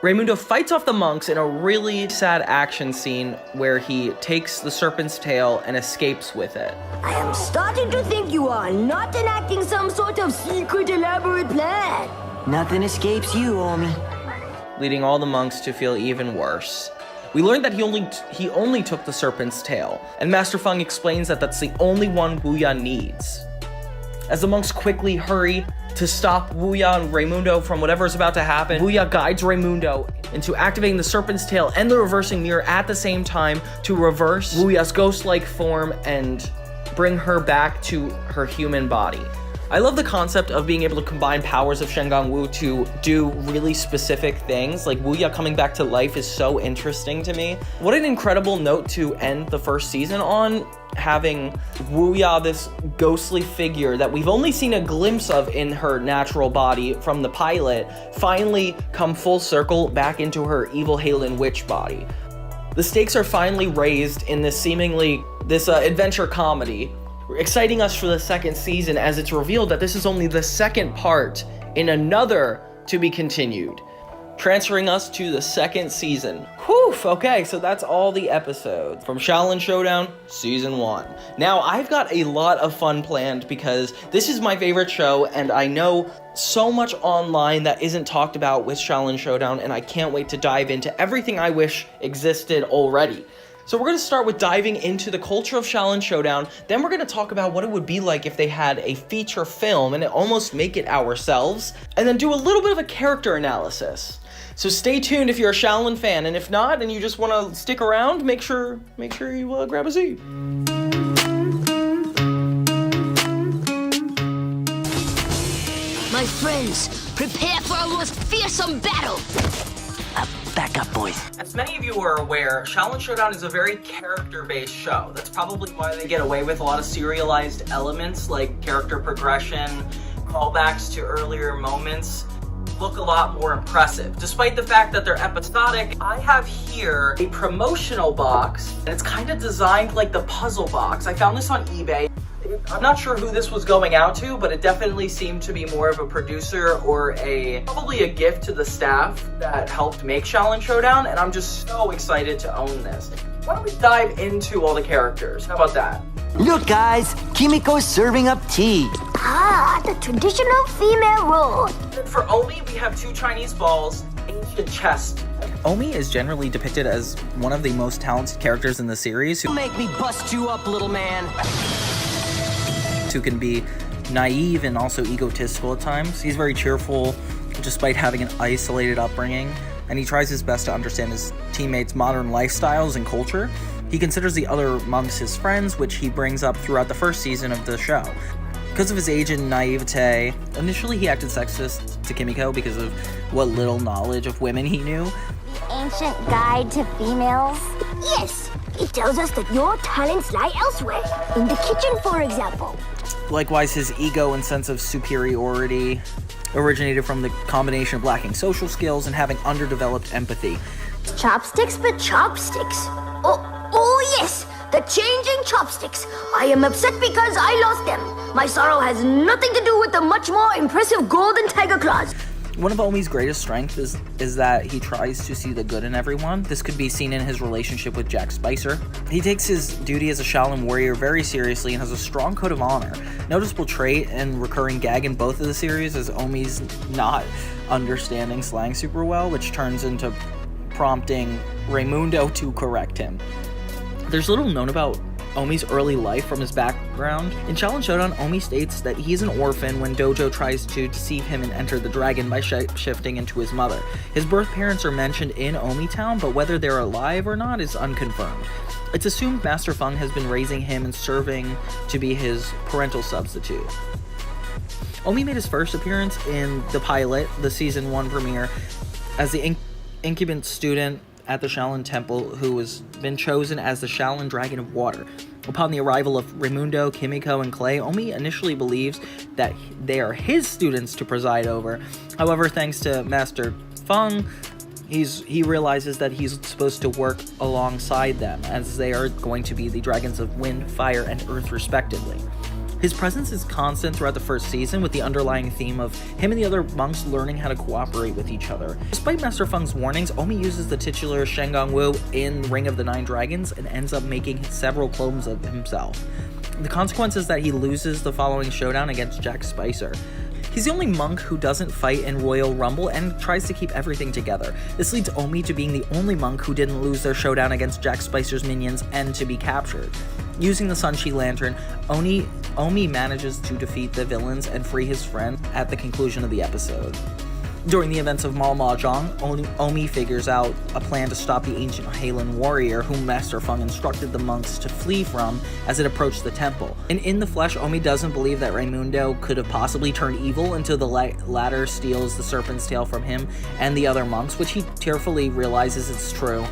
Raimundo fights off the monks in a really sad action scene where he takes the serpent's tail and escapes with it. I am starting to think you are not enacting some sort of secret elaborate plan. Nothing escapes you, Omi. Leading all the monks to feel even worse. We learned that he only took the serpent's tail, and Master Feng explains that that's the only one Wuya needs. As the monks quickly hurry to stop Wuya and Raimundo from whatever is about to happen, Wuya guides Raimundo into activating the serpent's tail and the reversing mirror at the same time to reverse Wuya's ghost-like form and bring her back to her human body. I love the concept of being able to combine powers of Shengang Wu to do really specific things. Like Wuya coming back to life is so interesting to me. What an incredible note to end the first season on, having Wuya, this ghostly figure that we've only seen a glimpse of in her natural body from the pilot, finally come full circle back into her evil Xiaolin witch body. The stakes are finally raised in this adventure comedy, exciting us for the second season as it's revealed that this is only the second part in another to be continued, transferring us to the second season. Whew, okay, so that's all the episodes from Xiaolin Showdown Season 1. Now, I've got a lot of fun planned because this is my favorite show, and I know so much online that isn't talked about with Xiaolin Showdown, and I can't wait to dive into everything I wish existed already. So we're going to start with diving into the culture of Xiaolin Showdown, then we're going to talk about what it would be like if they had a feature film and almost make it ourselves, and then do a little bit of a character analysis. So stay tuned if you're a Xiaolin fan, and if not, and you just want to stick around, make sure you grab a seat. My friends, prepare for a most fearsome battle. Back up, boys. As many of you are aware, Xiaolin Showdown is a very character-based show. That's probably why they get away with a lot of serialized elements like character progression, callbacks to earlier moments look a lot more impressive. Despite the fact that they're episodic, I have here a promotional box, and it's kind of designed like the puzzle box. I found this on eBay. I'm not sure who this was going out to, but it definitely seemed to be more of a producer or probably a gift to the staff that helped make Xiaolin Showdown, and I'm just so excited to own this. Why don't we dive into all the characters? How about that? Look, guys, Kimiko's serving up tea. Ah, the traditional female role. And for Omi, we have 2 Chinese balls, ancient chest. Omi is generally depicted as one of the most talented characters in the series who Make me bust you up, little man. can be naive and also egotistical at times. He's very cheerful despite having an isolated upbringing, and he tries his best to understand his teammates' modern lifestyles and culture. He considers the other monks his friends, which he brings up throughout the first season of the show. Because of his age and naivete, initially he acted sexist to Kimiko because of what little knowledge of women he knew. The ancient guide to females? Yes, it tells us that your talents lie elsewhere. In the kitchen, for example. Likewise, his ego and sense of superiority originated from the combination of lacking social skills and having underdeveloped empathy. Chopsticks, but chopsticks. Oh yes, the changing chopsticks. I am upset because I lost them. My sorrow has nothing to do with the much more impressive golden tiger claws. One of Omi's greatest strengths is that he tries to see the good in everyone. This could be seen in his relationship with Jack Spicer. He takes his duty as a Shaolin warrior very seriously and has a strong code of honor. Noticeable trait and recurring gag in both of the series is Omi's not understanding slang super well, which turns into prompting Raimundo to correct him. There's little known about Omi's early life from his background. In Xiaolin Showdown, Omi states that he's an orphan when Dojo tries to deceive him and enter the dragon by shifting into his mother. His birth parents are mentioned in Omi Town, but whether they're alive or not is unconfirmed. It's assumed Master Feng has been raising him and serving to be his parental substitute. Omi made his first appearance in the pilot, the season 1 premiere, as the incubant student at the Xiaolin Temple who has been chosen as the Xiaolin Dragon of Water. Upon the arrival of Raimundo, Kimiko, and Clay, Omi initially believes that they are his students to preside over. However, thanks to Master Feng, he realizes that he's supposed to work alongside them, as they are going to be the dragons of wind, fire, and earth respectively. His presence is constant throughout the first season, with the underlying theme of him and the other monks learning how to cooperate with each other. Despite Master Feng's warnings, Omi uses the titular Shengang Wu in Ring of the Nine Dragons and ends up making several clones of himself. The consequence is that he loses the following showdown against Jack Spicer. He's the only monk who doesn't fight in Royal Rumble and tries to keep everything together. This leads Omi to being the only monk who didn't lose their showdown against Jack Spicer's minions and to be captured. Using the Sunshi Lantern, Omi manages to defeat the villains and free his friend at the conclusion of the episode. During the events of Mal Mahjong, Omi figures out a plan to stop the ancient Xiaolin warrior whom Master Feng instructed the monks to flee from as it approached the temple. And in the flesh, Omi doesn't believe that Raimundo could have possibly turned evil until the latter steals the serpent's tail from him and the other monks, which he tearfully realizes it's true.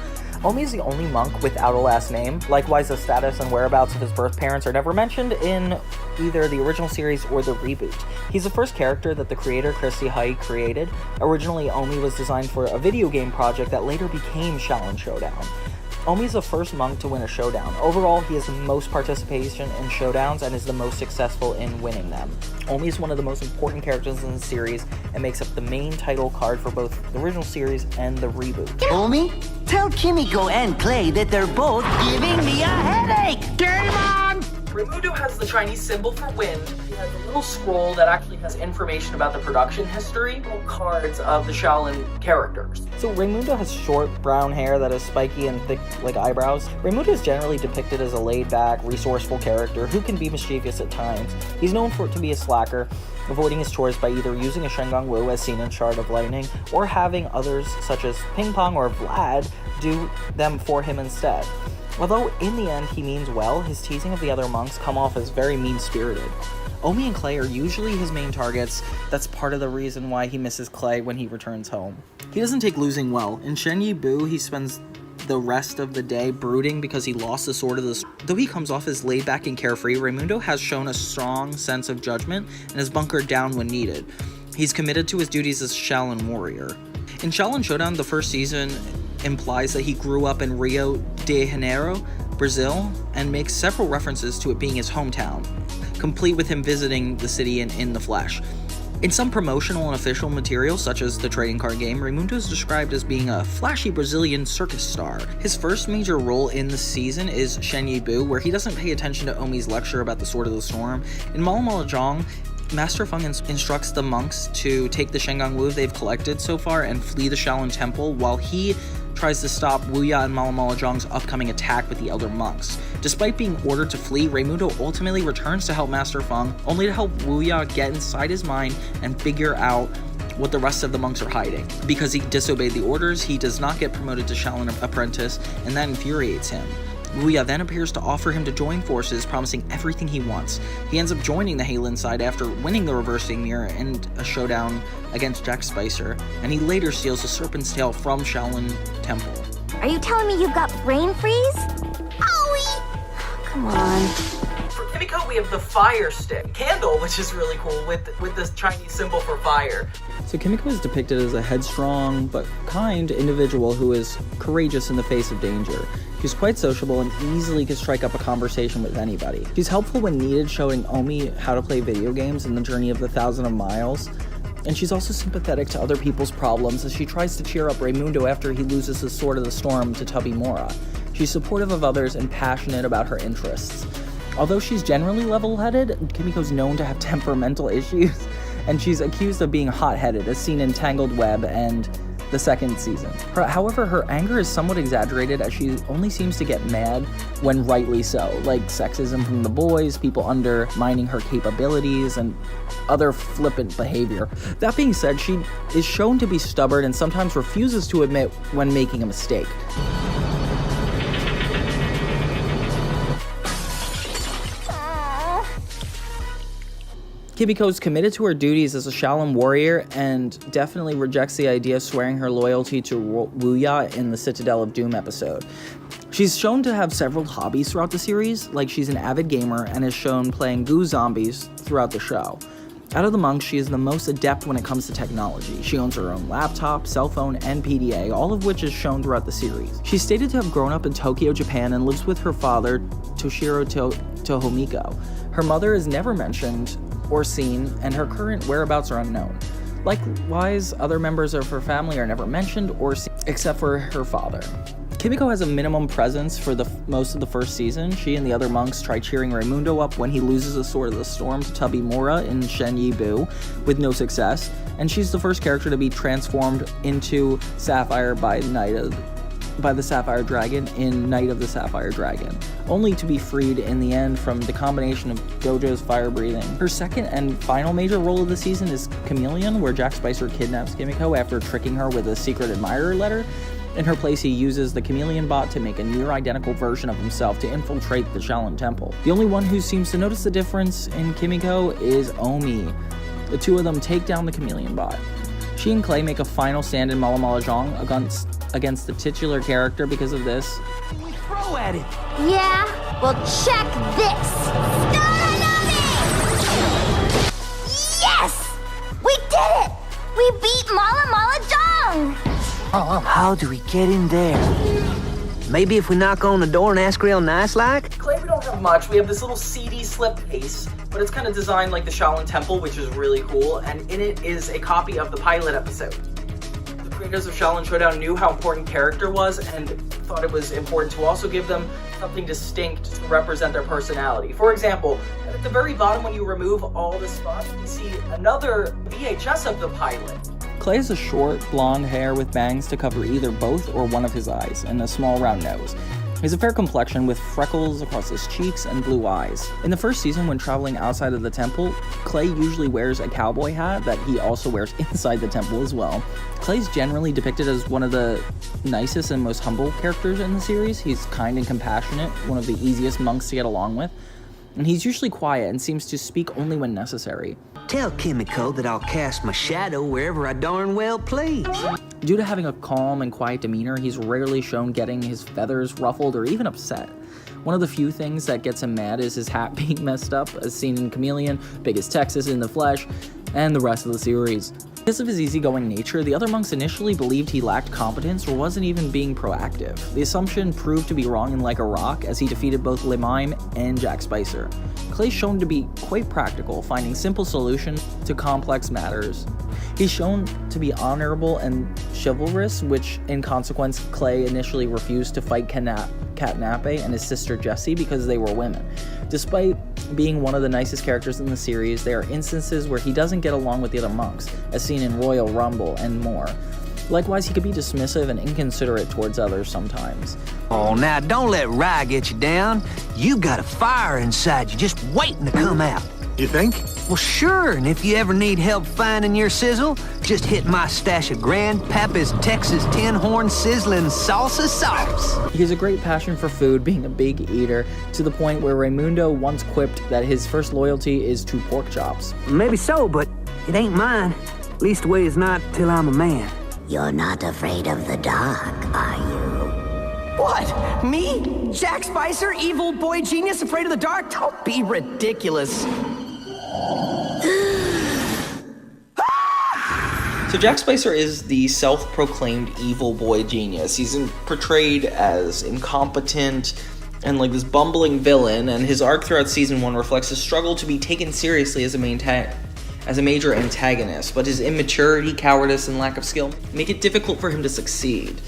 Omi is the only monk without a last name. Likewise, the status and whereabouts of his birth parents are never mentioned in either the original series or the reboot. He's the first character that the creator, Christy Hai, created. Originally, Omi was designed for a video game project that later became Xiaolin Showdown. Omi is the first monk to win a showdown. Overall, he has the most participation in showdowns and is the most successful in winning them. Omi is one of the most important characters in the series and makes up the main title card for both the original series and the reboot. Omi, tell Kimiko and Clay that they're both giving me a headache! Game on! Raimundo has the Chinese symbol for wind. He has a little scroll that actually has information about the production history, little cards of the Xiaolin characters. So Raimundo has short brown hair that is spiky and thick like eyebrows. Raimundo is generally depicted as a laid-back, resourceful character who can be mischievous at times. He's known to be a slacker, avoiding his chores by either using a Shengang Wu as seen in Shard of Lightning, or having others such as Ping Pong or Vlad do them for him instead. Although in the end he means well, his teasing of the other monks come off as very mean-spirited. Omi and Clay are usually his main targets. That's part of the reason why he misses Clay when he returns home. He doesn't take losing well. In Shen Yi Bu, he spends the rest of the day brooding because he lost the sword of the... Though he comes off as laid back and carefree, Raimundo has shown a strong sense of judgment and has bunkered down when needed. He's committed to his duties as Xiaolin warrior. In Xiaolin Showdown, the first season implies that he grew up in Rio de Janeiro, Brazil, and makes several references to it being his hometown. complete with him visiting the city in the flesh. In some promotional and official material, such as the trading card game, Raimundo is described as being a flashy Brazilian circus star. His first major role in the season is Shen Yibu, where he doesn't pay attention to Omi's lecture about the Sword of the Storm. In Malamalajong, Master Feng instructs the monks to take the Shengang Wu they've collected so far and flee the Xiaolin Temple, while he tries to stop Wuya and Malamalajong's upcoming attack with the elder monks. Despite being ordered to flee, Raimundo ultimately returns to help Master Feng, only to help Wuya get inside his mind and figure out what the rest of the monks are hiding. Because he disobeyed the orders, he does not get promoted to Xiaolin Apprentice, and that infuriates him. Wuya then appears to offer him to join forces, promising everything he wants. He ends up joining the Xiaolin side after winning the reversing mirror in a showdown against Jack Spicer, and he later steals the Serpent's Tail from Xiaolin Temple. Are you telling me you've got brain freeze? Owie! Come on. For Kimiko, we have the fire stick candle, which is really cool with this Chinese symbol for fire. So Kimiko is depicted as a headstrong but kind individual who is courageous in the face of danger. She's quite sociable and easily can strike up a conversation with anybody. She's helpful when needed, showing Omi how to play video games in the journey of the 1,000 miles. And she's also sympathetic to other people's problems as she tries to cheer up Raimundo after he loses his Sword of the Storm to Tubby Mora. She's supportive of others and passionate about her interests. Although she's generally level-headed, Kimiko's known to have temperamental issues, and she's accused of being hot-headed, as seen in Tangled Web and the second season. However, her anger is somewhat exaggerated, as she only seems to get mad when rightly so, like sexism from the boys, people undermining her capabilities, and other flippant behavior. That being said, she is shown to be stubborn and sometimes refuses to admit when making a mistake. Kimiko's committed to her duties as a Xiaolin warrior and definitely rejects the idea of swearing her loyalty to Wuya in the Citadel of Doom episode. She's shown to have several hobbies throughout the series, like she's an avid gamer and is shown playing Goo Zombies throughout the show. Out of the monks, she is the most adept when it comes to technology. She owns her own laptop, cell phone, and PDA, all of which is shown throughout the series. She's stated to have grown up in Tokyo, Japan, and lives with her father, Toshiro Tohomiko. Her mother is never mentioned or seen, and her current whereabouts are unknown. Likewise, other members of her family are never mentioned or seen, except for her father. Kimiko has a minimum presence for most of the first season. She and the other monks try cheering Raimundo up when he loses the Sword of the Storm to Tubby Mora in Shen Yibu, with no success, and she's the first character to be transformed into Sapphire by the Sapphire Dragon in Night of the Sapphire Dragon, only to be freed in the end from the combination of Gojo's fire breathing. Her second and final major role of the season is Chameleon, where Jack Spicer kidnaps Kimiko after tricking her with a secret admirer letter. In her place, he uses the Chameleon bot to make a near-identical version of himself to infiltrate the Xiaolin Temple. The only one who seems to notice the difference in Kimiko is Omi. The two of them take down the Chameleon bot. She and Clay make a final stand in Malamalajong against the titular character because of this. We throw at it. Yeah? Well, check this. Yes! We did it! We beat Malamalajong! How do we get in there? Maybe if we knock on the door and ask real nice like? Clay, we don't have much. We have this little CD slip case, but it's kind of designed like the Xiaolin Temple, which is really cool, and in it is a copy of the pilot episode. The creators of Xiaolin Showdown knew how important character was and thought it was important to also give them something distinct to represent their personality. For example, at the very bottom when you remove all the spots, you see another VHS of the pilot. Clay has a short, blonde hair with bangs to cover either both or one of his eyes, and a small round nose. He has a fair complexion with freckles across his cheeks and blue eyes. In the first season, when traveling outside of the temple, Clay usually wears a cowboy hat that he also wears inside the temple as well. Clay's generally depicted as one of the nicest and most humble characters in the series. He's kind and compassionate, one of the easiest monks to get along with, and he's usually quiet and seems to speak only when necessary. Tell Kimiko that I'll cast my shadow wherever I darn well please. Due to having a calm and quiet demeanor, he's rarely shown getting his feathers ruffled or even upset. One of the few things that gets him mad is his hat being messed up, as seen in Chameleon, Big as Texas in the Flesh, and the rest of the series. Because of his easygoing nature, the other monks initially believed he lacked competence or wasn't even being proactive. The assumption proved to be wrong in Like a Rock, as he defeated both Limime and Jack Spicer. Clay's shown to be quite practical, finding simple solutions to complex matters. He's shown to be honorable and chivalrous, which in consequence Clay initially refused to fight Katnape and his sister Jessie because they were women. Despite being one of the nicest characters in the series, there are instances where he doesn't get along with the other monks, as seen in Royal Rumble and more. Likewise, he could be dismissive and inconsiderate towards others sometimes. Oh, now don't let Rye get you down. You got a fire inside you just waiting to come out. You think? Well, sure, and if you ever need help finding your sizzle, just hit my stash of Grandpapa's Texas Tin Horn Sizzling Salsa Sauce. He has a great passion for food, being a big eater, to the point where Raimundo once quipped that his first loyalty is to pork chops. Maybe so, but it ain't mine. Leastways not till I'm a man. You're not afraid of the dark, are you? What? Me? Jack Spicer, evil boy genius, afraid of the dark? Don't be ridiculous. So Jack Spicer is the self-proclaimed evil boy genius. He's portrayed as incompetent and like this bumbling villain, and his arc throughout season 1 reflects his struggle to be taken seriously as a major antagonist, but his immaturity, cowardice, and lack of skill make it difficult for him to succeed.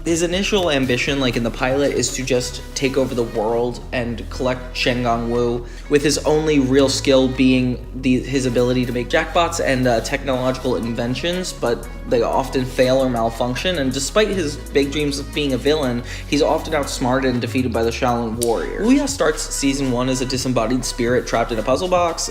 His initial ambition, like in the pilot, is to just take over the world and collect Shengang Wu, with his only real skill being his ability to make jackpots and technological inventions, but they often fail or malfunction, and despite his big dreams of being a villain, he's often outsmarted and defeated by the Xiaolin warrior. Wuya starts season 1 as a disembodied spirit trapped in a puzzle box,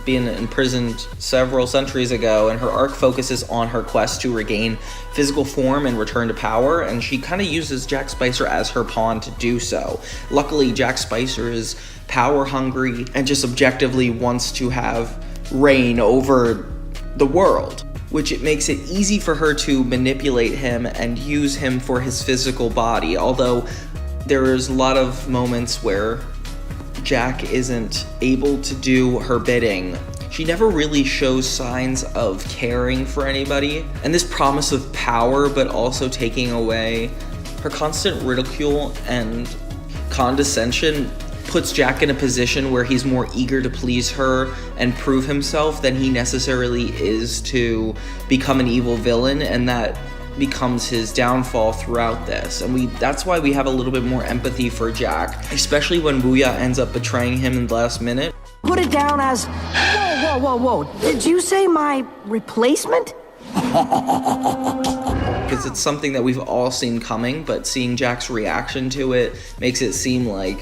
being imprisoned several centuries ago, and her arc focuses on her quest to regain physical form and return to power, and she kind of uses Jack Spicer as her pawn to do so. Luckily, Jack Spicer is power hungry and just objectively wants to have reign over the world, which it makes it easy for her to manipulate him and use him for his physical body, although there is a lot of moments where Jack isn't able to do her bidding. She never really shows signs of caring for anybody, and this promise of power but also taking away her constant ridicule and condescension puts Jack in a position where he's more eager to please her and prove himself than he necessarily is to become an evil villain, and that becomes his downfall throughout this. And that's why we have a little bit more empathy for Jack, especially when Wuya ends up betraying him in the last minute. Put it down as, whoa. Did you say my replacement? Because it's something that we've all seen coming, but seeing Jack's reaction to it makes it seem like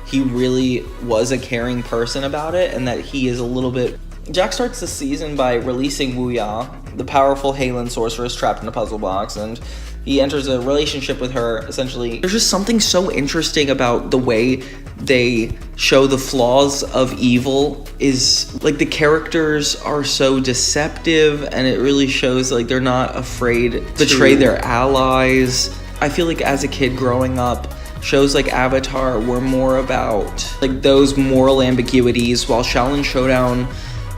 he really was a caring person about it, and that he is a little bit... Jack starts the season by releasing Wuya, the powerful Xiaolin sorceress trapped in a puzzle box, and he enters a relationship with her, essentially. There's just something so interesting about the way they show the flaws of evil. Is like the characters are so deceptive, and it really shows like they're not afraid to betray their allies. I feel like as a kid growing up, shows like Avatar were more about like those moral ambiguities, while Xiaolin Showdown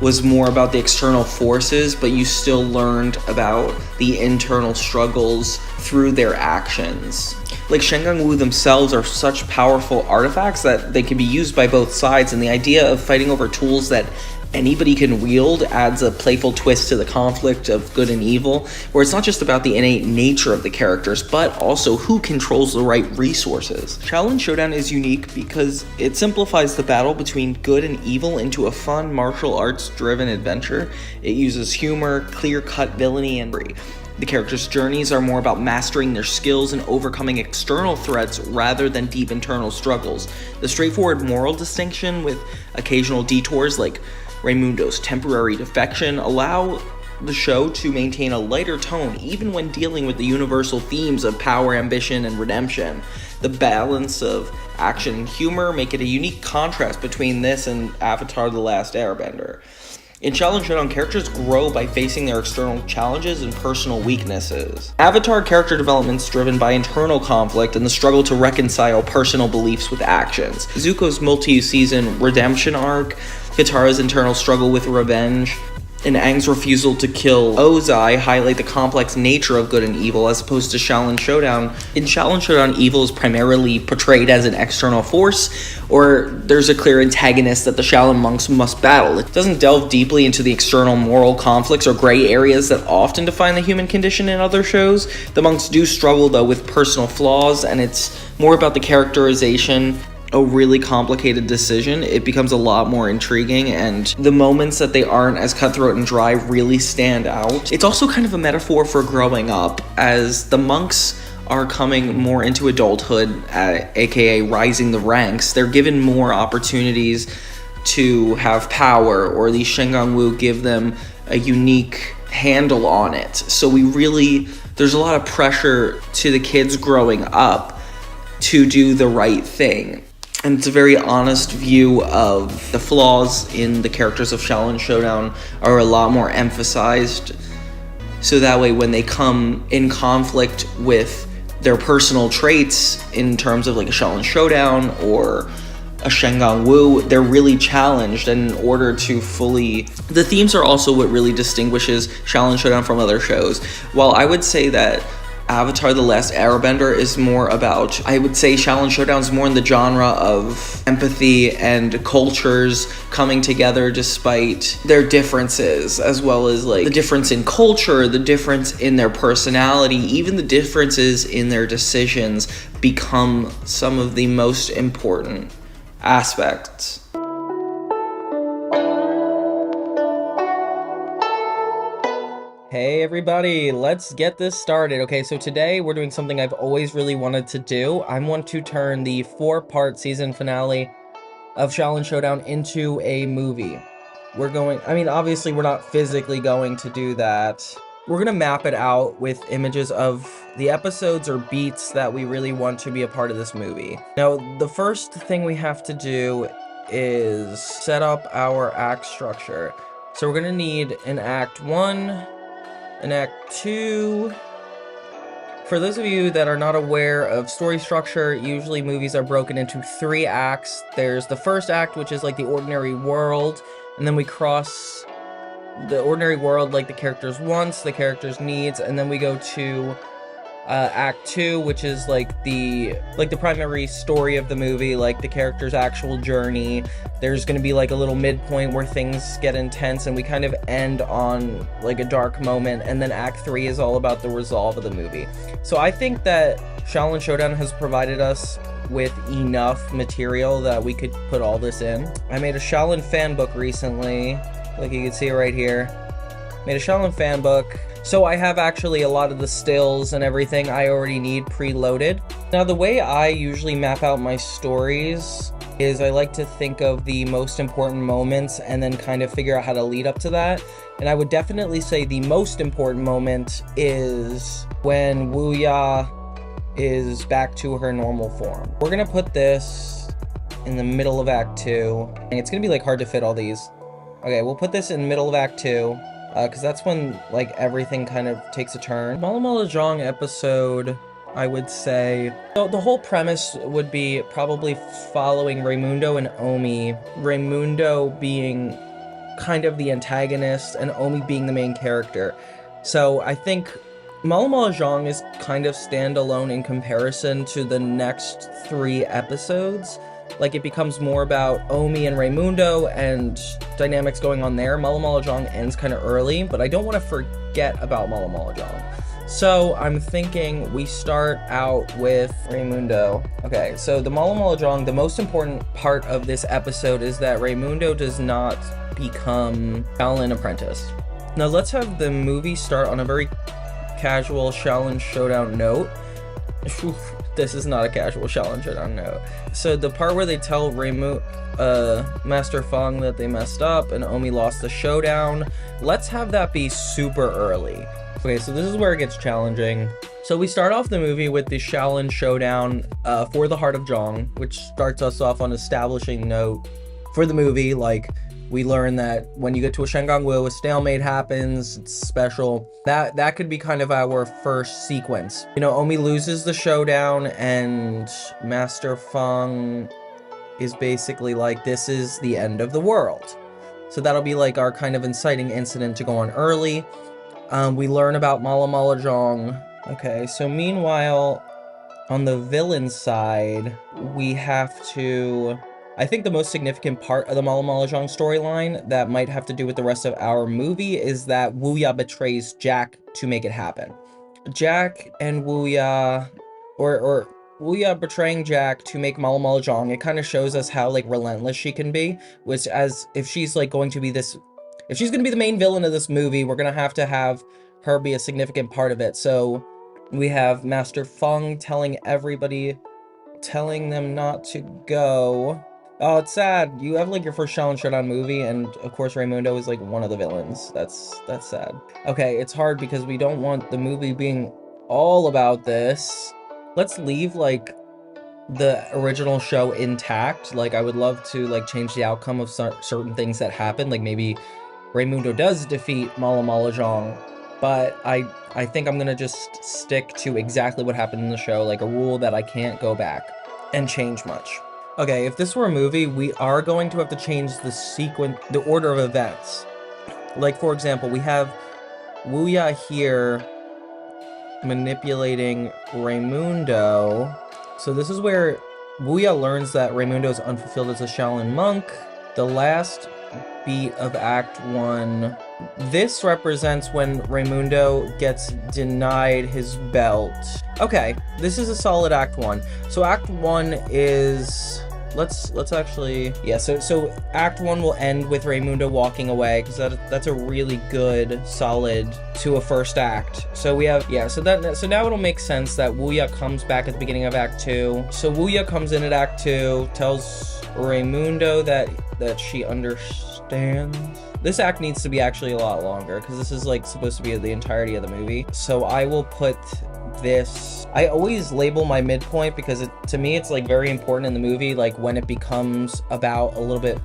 was more about the external forces, but you still learned about the internal struggles through their actions. Like Shengang Wu themselves are such powerful artifacts that they can be used by both sides, and the idea of fighting over tools that anybody can wield adds a playful twist to the conflict of good and evil, where it's not just about the innate nature of the characters, but also who controls the right resources. Xiaolin Showdown is unique because it simplifies the battle between good and evil into a fun martial arts-driven adventure. It uses humor, clear-cut villainy, and the characters' journeys are more about mastering their skills and overcoming external threats rather than deep internal struggles. The straightforward moral distinction with occasional detours like Raimundo's temporary defection allow the show to maintain a lighter tone even when dealing with the universal themes of power, ambition, and redemption. The balance of action and humor make it a unique contrast between this and Avatar: The Last Airbender. In Xiaolin Showdown, characters grow by facing their external challenges and personal weaknesses. Avatar character development's driven by internal conflict and the struggle to reconcile personal beliefs with actions. Zuko's multi-season redemption arc, Katara's internal struggle with revenge, and Aang's refusal to kill Ozai highlight the complex nature of good and evil, as opposed to Xiaolin Showdown. In Xiaolin Showdown, evil is primarily portrayed as an external force, or there's a clear antagonist that the Xiaolin monks must battle. It doesn't delve deeply into the external moral conflicts or gray areas that often define the human condition in other shows. The monks do struggle, though, with personal flaws, and it's more about the characterization. A really complicated decision. It becomes a lot more intriguing, and the moments that they aren't as cutthroat and dry really stand out. It's also kind of a metaphor for growing up, as the monks are coming more into adulthood, aka rising the ranks. They're given more opportunities to have power, or the Shengang Wu give them a unique handle on it. So there's a lot of pressure to the kids growing up to do the right thing. And it's a very honest view of the flaws in the characters of Xiaolin Showdown are a lot more emphasized. So that way when they come in conflict with their personal traits in terms of like a Xiaolin Showdown or a Shengang Wu, they're really challenged, and in order to fully... The themes are also what really distinguishes Xiaolin Showdown from other shows. While I would say that Avatar: The Last Airbender is more about, I would say Xiaolin Showdown is more in the genre of empathy and cultures coming together despite their differences, as well as like the difference in culture, the difference in their personality, even the differences in their decisions become some of the most important aspects. Hey everybody, let's get this started. Okay, so today we're doing something I've always really wanted to do. I want to turn the 4-part season finale of Xiaolin Showdown into a movie. Obviously we're not physically going to do that. We're gonna map it out with images of the episodes or beats that we really want to be a part of this movie. Now, the first thing we have to do is set up our act structure. So we're gonna need an Act 1, an Act 2. For those of you that are not aware of story structure, usually movies are broken into 3 acts. There's the first act, which is like the ordinary world, and then we cross the ordinary world like the character's wants, the character's needs, and then we go to Act 2, which is like the primary story of the movie, like the character's actual journey. There's gonna be like a little midpoint where things get intense, and we kind of end on like a dark moment, and then Act 3 is all about the resolve of the movie. So I think that Xiaolin Showdown has provided us with enough material that we could put all this in. I made a Xiaolin fan book recently, like you can see right here. Made a Xiaolin fan book. So I have actually a lot of the stills and everything I already need preloaded. Now, the way I usually map out my stories is I like to think of the most important moments and then kind of figure out how to lead up to that. And I would definitely say the most important moment is when Wu Ya is back to her normal form. We're gonna put this in the middle of Act 2. And it's gonna be like hard to fit all these. Okay, we'll put this in the middle of Act 2. Because that's when, like, everything kind of takes a turn. Malama episode, I would say... So the whole premise would be probably following Raimundo and Omi. Raimundo being kind of the antagonist, and Omi being the main character. So I think Malama is kind of standalone in comparison to the next 3 episodes. Like, it becomes more about Omi and Raimundo and dynamics going on there. Malama ends kind of early, but I don't want to forget about Malama. So I'm thinking we start out with Raimundo. Okay, so the Malama, the most important part of this episode is that Raimundo does not become Xiaolin apprentice. Now let's have the movie start on a very casual Xiaolin Showdown note. This is not a casual Xiaolin Showdown note. So the part where they tell Master Feng that they messed up and Omi lost the showdown, let's have that be super early. Okay, so this is where it gets challenging. So we start off the movie with the Xiaolin Showdown for the Heart of Zhong, which starts us off on establishing note for the movie. Like, we learn that when you get to a Shengang Wu, a stalemate happens, it's special. That could be kind of our first sequence. You know, Omi loses the showdown, and Master Feng is basically like, this is the end of the world. So that'll be like our kind of inciting incident to go on early. We learn about Mala Malajong. Okay, so meanwhile, on the villain side, we have to... I think the most significant part of the Mala Malajong storyline that might have to do with the rest of our movie is that Wuya betrays Jack to make it happen. Jack and Wuya, or Wuya betraying Jack to make Mala Malajong, it kind of shows us how, like, relentless she can be, which, as if she's, like, going to be this... If she's going to be the main villain of this movie, we're going to have her be a significant part of it. So we have Master Feng telling them not to go. Oh, it's sad. You have, like, your first Xiaolin Showdown movie, and, of course, Raimundo is, like, one of the villains. That's sad. Okay, it's hard because we don't want the movie being all about this. Let's leave, like, the original show intact. Like, I would love to, like, change the outcome of certain things that happen. Like, maybe Raimundo does defeat Mala Malajong, but I think I'm gonna just stick to exactly what happened in the show, like a rule that I can't go back and change much. Okay, if this were a movie, we are going to have to change the order of events. Like, for example, we have Wuya here manipulating Raimundo. So this is where Wuya learns that Raimundo is unfulfilled as a Shaolin monk. The last beat of Act 1. This represents when Raimundo gets denied his belt. Okay, this is a solid Act 1. So Act 1 is... Let's actually... Yeah, so Act 1 will end with Raimundo walking away, because that's a really good, solid to a first act. So we have... Yeah, so now it'll make sense that Wuya comes back at the beginning of Act 2. So Wuya comes in at Act 2, tells Raimundo that she understands. This act needs to be actually a lot longer, because this is, like, supposed to be the entirety of the movie. So I will put this... I always label my midpoint, because to me it's, like, very important in the movie, like, when it becomes about a little bit...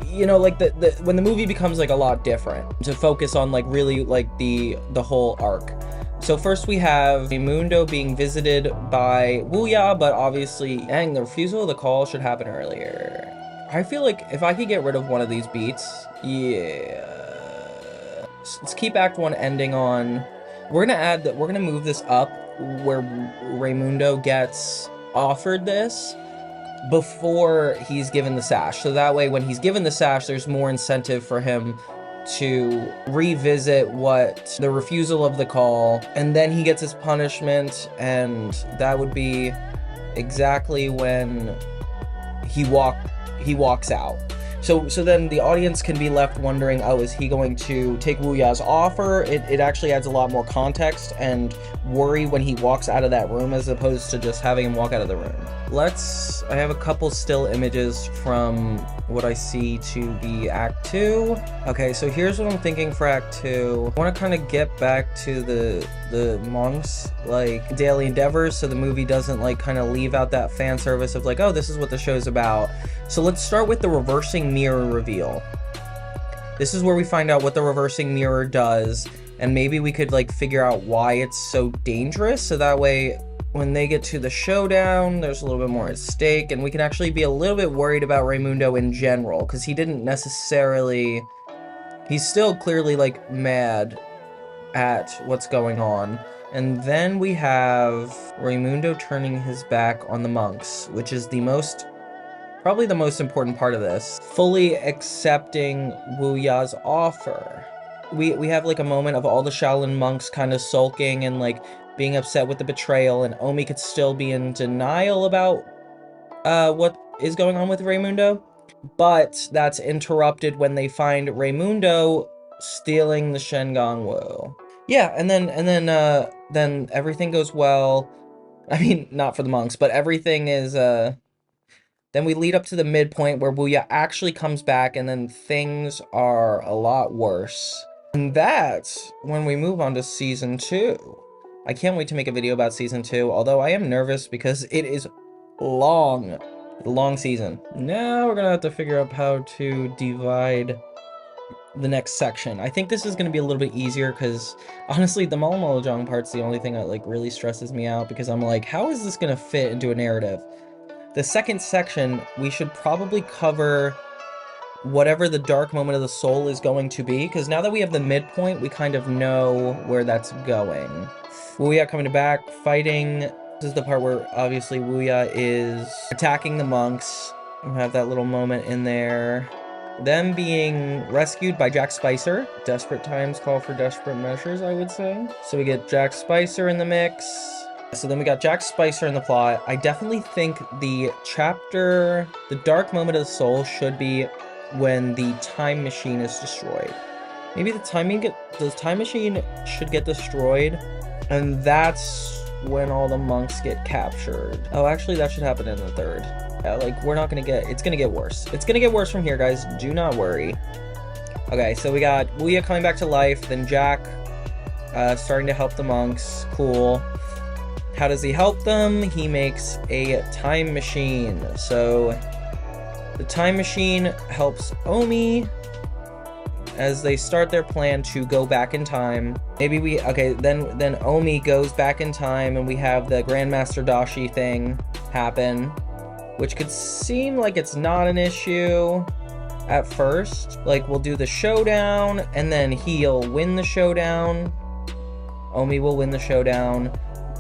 You know, like, when the movie becomes, like, a lot different. To focus on, like, really, like, the whole arc. So first we have Raimundo being visited by Wuya, but obviously, dang, the refusal of the call should happen earlier. I feel like if I could get rid of one of these beats, yeah. Let's keep Act 1 ending on... We're gonna move this up where Raimundo gets offered this before he's given the sash. So that way, when he's given the sash, there's more incentive for him to revisit what the refusal of the call, and then he gets his punishment, and that would be exactly when he walks out. So then the audience can be left wondering, oh, is he going to take Wuya's offer? It actually adds a lot more context and worry when he walks out of that room, as opposed to just having him walk out of the room. I have a couple still images from what I see to be Act 2. Okay, so here's what I'm thinking for Act 2. I want to kind of get back to the monks, like, daily endeavors, so the movie doesn't, like, kind of leave out that fan service of, like, oh, this is what the show's about. So let's start with the reversing mirror reveal. This is where we find out what the reversing mirror does, and maybe we could, like, figure out why it's so dangerous, so that way when they get to the showdown, there's a little bit more at stake, and we can actually be a little bit worried about Raimundo in general, because he didn't necessarily... He's still clearly, like, mad at what's going on. And then we have Raimundo turning his back on the monks, which is probably the most important part of this. Fully accepting Wuya's offer. We have, like, a moment of all the Shaolin monks kind of sulking and, like, being upset with the betrayal, and Omi could still be in denial about what is going on with Raimundo, but that's interrupted when they find Raimundo stealing the Shengong Wu. Yeah, and then everything goes well. I mean, not for the monks, but everything is, then we lead up to the midpoint where Wuya actually comes back, and then things are a lot worse. And that's when we move on to Season 2. I can't wait to make a video about Season 2, although I am nervous because it is long season. Now we're gonna have to figure out how to divide the next section. I think this is gonna be a little bit easier because honestly, the Mala Malajong part's the only thing that, like, really stresses me out, because I'm like, how is this gonna fit into a narrative? The second section, we should probably cover whatever the dark moment of the soul is going to be, because now that we have the midpoint, we kind of know where that's going. Wuya coming back, fighting. This is the part where obviously Wuya is attacking the monks. We have that little moment in there. Them being rescued by Jack Spicer. Desperate times call for desperate measures, I would say. So we get Jack Spicer in the mix. So then we got Jack Spicer in the plot. I definitely think the chapter, the dark moment of the soul, should be when the time machine is destroyed. Maybe the time machine should get destroyed, and that's when all the monks get captured. Oh, actually, that should happen in the third. Yeah, like, we're not gonna get, it's gonna get worse. It's gonna get worse from here, guys. Do not worry. Okay, so we got Wuya coming back to life, then Jack starting to help the monks. Cool. How does he help them? He makes a time machine. So the time machine helps Omi as they start their plan to go back in time. Maybe we, okay, then Omi goes back in time and we have the Grandmaster Dashi thing happen, which could seem like it's not an issue at first. Like, we'll do the showdown and then he'll win the showdown. Omi will win the showdown.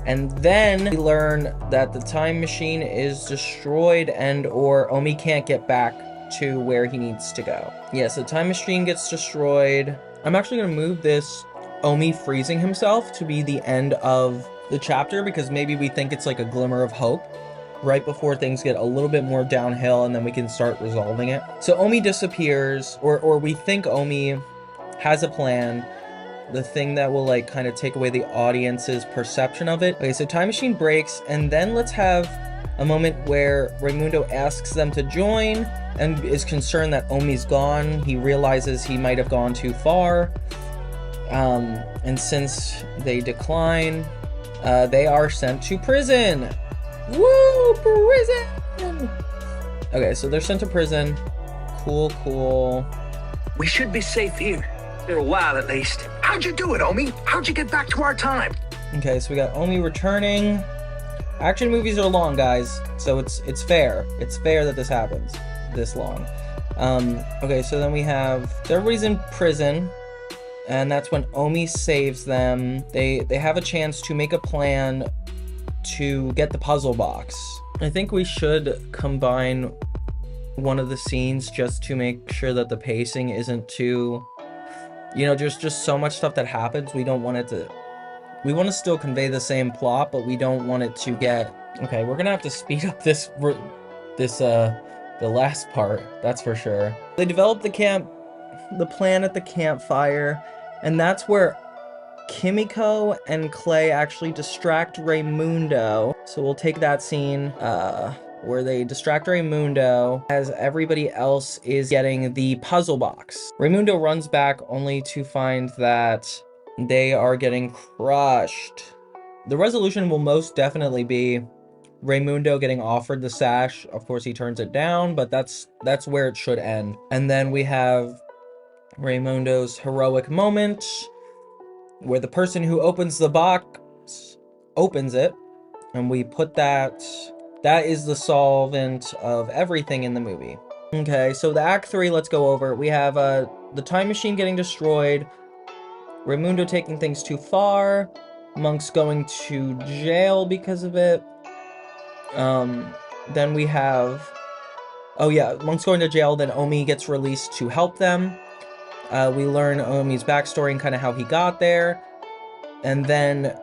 And then we learn that the time machine is destroyed and or Omi can't get back to where he needs to go. Yeah, so the time machine gets destroyed. I'm actually gonna move this Omi freezing himself to be the end of the chapter, because maybe we think it's like a glimmer of hope right before things get a little bit more downhill, and then we can start resolving it. So Omi disappears, or we think Omi has a plan, the thing that will like kind of take away the audience's perception of it. Okay, so time machine breaks, and then let's have a moment where Raimundo asks them to join and is concerned that Omi's gone. He realizes he might have gone too far, and since they decline, they are sent to prison. Woo, prison! Okay, so they're sent to prison. Cool. We should be safe here. For a while, at least. How'd you do it, Omi? How'd you get back to our time? Okay, so we got Omi returning. Action movies are long, guys, so it's fair. It's fair that this happens this long. Okay, so then we have, everybody's in prison, and that's when Omi saves them. They have a chance to make a plan to get the puzzle box. I think we should combine one of the scenes just to make sure that the pacing isn't too, you know, there's just so much stuff that happens. We don't want it to, we want to still convey the same plot, but we don't want it to get, okay, we're gonna have to speed up the last part, that's for sure. They develop the plan at the campfire, and that's where Kimiko and Clay actually distract Raimundo. So we'll take that scene where they distract Raimundo as everybody else is getting the puzzle box. Raimundo runs back only to find that they are getting crushed. The resolution will most definitely be Raimundo getting offered the sash. Of course, he turns it down, but that's where it should end. And then we have Raimundo's heroic moment, where the person who opens the box opens it, and we put that is the solvent of everything in the movie. Okay, so the Act 3, let's go over. We have the time machine getting destroyed, Raimundo taking things too far, monks going to jail because of it. Then we have, oh yeah, monks going to jail, then Omi gets released to help them. We learn Omi's backstory and kind of how he got there. And then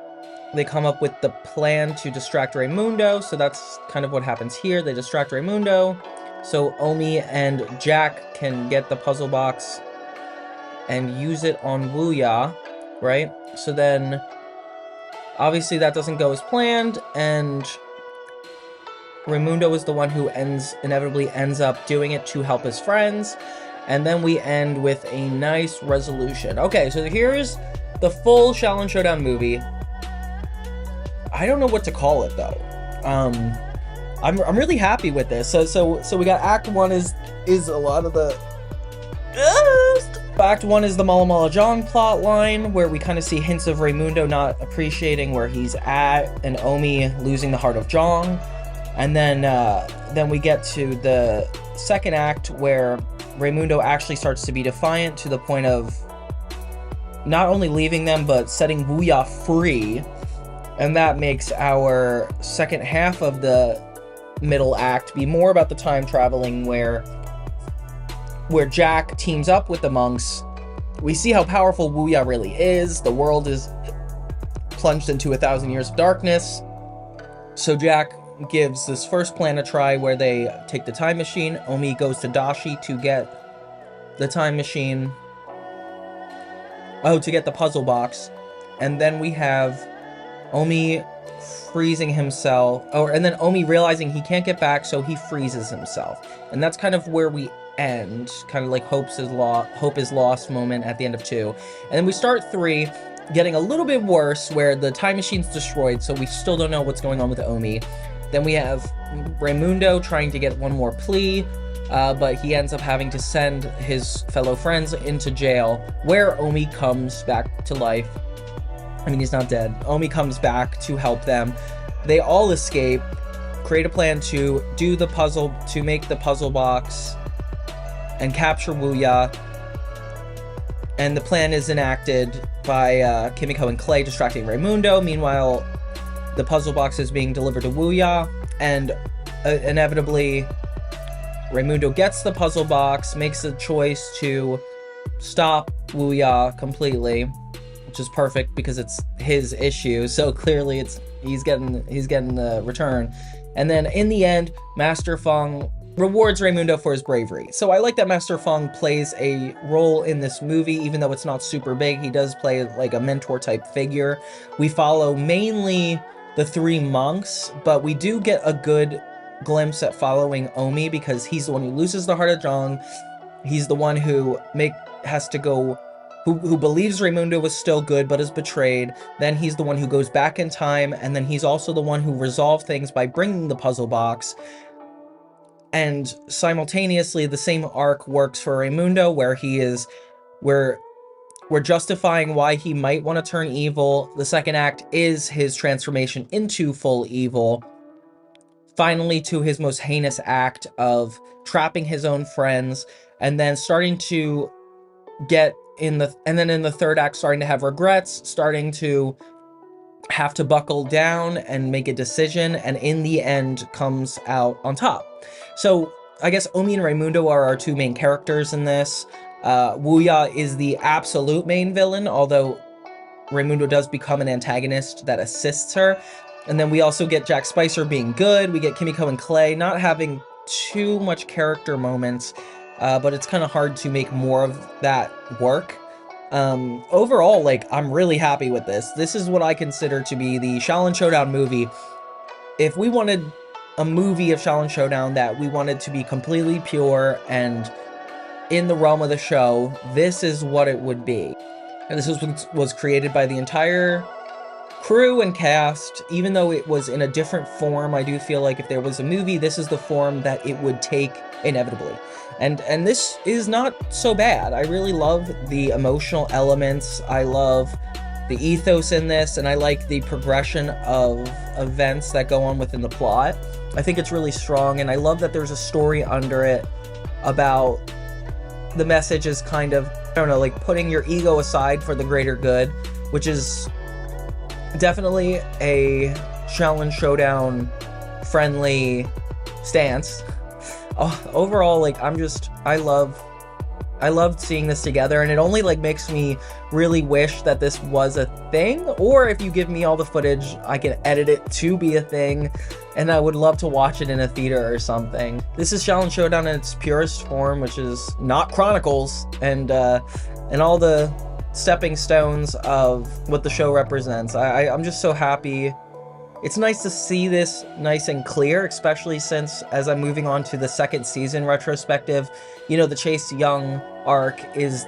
they come up with the plan to distract Raimundo, so that's kind of what happens here. They distract Raimundo, so Omi and Jack can get the puzzle box and use it on Wuya, right? So then, obviously that doesn't go as planned, and Raimundo is the one who inevitably ends up doing it to help his friends. And then we end with a nice resolution. Okay, so here's the full Xiaolin Showdown movie. I don't know what to call it though. I'm really happy with this. So we got Act 1 is a lot of the Act 1 is the Mala Mala Zhang plot line, where we kind of see hints of Raimundo not appreciating where he's at, and Omi losing the heart of Zhang. And then we get to the second act where Raimundo actually starts to be defiant to the point of not only leaving them, but setting Wuya free. And that makes our second half of the middle act be more about the time traveling where Jack teams up with the monks. We see how powerful Wuya really is. The world is plunged into 1,000 years of darkness. So Jack gives this first plan a try where they take the time machine. Omi goes to Dashi to get the time machine. Oh, to get the puzzle box. And then we have Omi freezing himself. And then Omi realizing he can't get back, so he freezes himself. And that's kind of where we end. Kind of like hope is lost moment at the end of 2. And then we start 3, getting a little bit worse, where the time machine's destroyed, so we still don't know what's going on with Omi. Then we have Raimundo trying to get one more plea, but he ends up having to send his fellow friends into jail, where Omi comes back to life. I mean, he's not dead. Omi comes back to help them. They all escape, create a plan to do the puzzle, to make the puzzle box, and capture Wuya. And the plan is enacted by Kimiko and Clay distracting Raimundo. Meanwhile, the puzzle box is being delivered to Wuya, and inevitably, Raimundo gets the puzzle box, makes the choice to stop Wuya completely, which is perfect because it's his issue. So clearly, he's getting the return. And then in the end, Master Feng rewards Raimundo for his bravery. So I like that Master Feng plays a role in this movie, even though it's not super big. He does play like a mentor type figure. We follow mainly the 3 monks, but we do get a good glimpse at following Omi because he's the one who loses the heart of Zhang. He's the one who who believes Raimundo was still good but is betrayed. Then he's the one who goes back in time, and then he's also the one who resolved things by bringing the puzzle box. And simultaneously, the same arc works for Raimundo, where we're justifying why he might want to turn evil. The second act is his transformation into full evil. Finally, to his most heinous act of trapping his own friends, and then starting to in the third act, starting to have regrets, starting to have to buckle down and make a decision, and in the end comes out on top. So I guess Omi and Raimundo are our 2 main characters in this. Wuya is the absolute main villain, although Raimundo does become an antagonist that assists her. And then we also get Jack Spicer being good. We get Kimiko and Clay not having too much character moments, but it's kind of hard to make more of that work. Overall, like, I'm really happy with this. This is what I consider to be the Xiaolin Showdown movie. If we wanted a movie of Xiaolin Showdown that we wanted to be completely pure and in the realm of the show, this is what it would be. And this was created by the entire crew and cast. Even though it was in a different form, I do feel like if there was a movie, this is the form that it would take inevitably. And this is not so bad. I really love the emotional elements. I love the ethos in this, and I like the progression of events that go on within the plot. I think it's really strong, and I love that there's a story under it about the message is kind of, I don't know, like putting your ego aside for the greater good, which is definitely a Xiaolin Showdown friendly stance. Overall, like, I loved seeing this together, and it only like makes me really wish that this was a thing, or if you give me all the footage, I can edit it to be a thing, and I would love to watch it in a theater or something. This is Xiaolin Showdown in its purest form, which is not Chronicles, and all the stepping stones of what the show represents. I'm just so happy. It's nice to see this nice and clear, especially since as I'm moving on to the second season retrospective, you know, the Chase Young arc is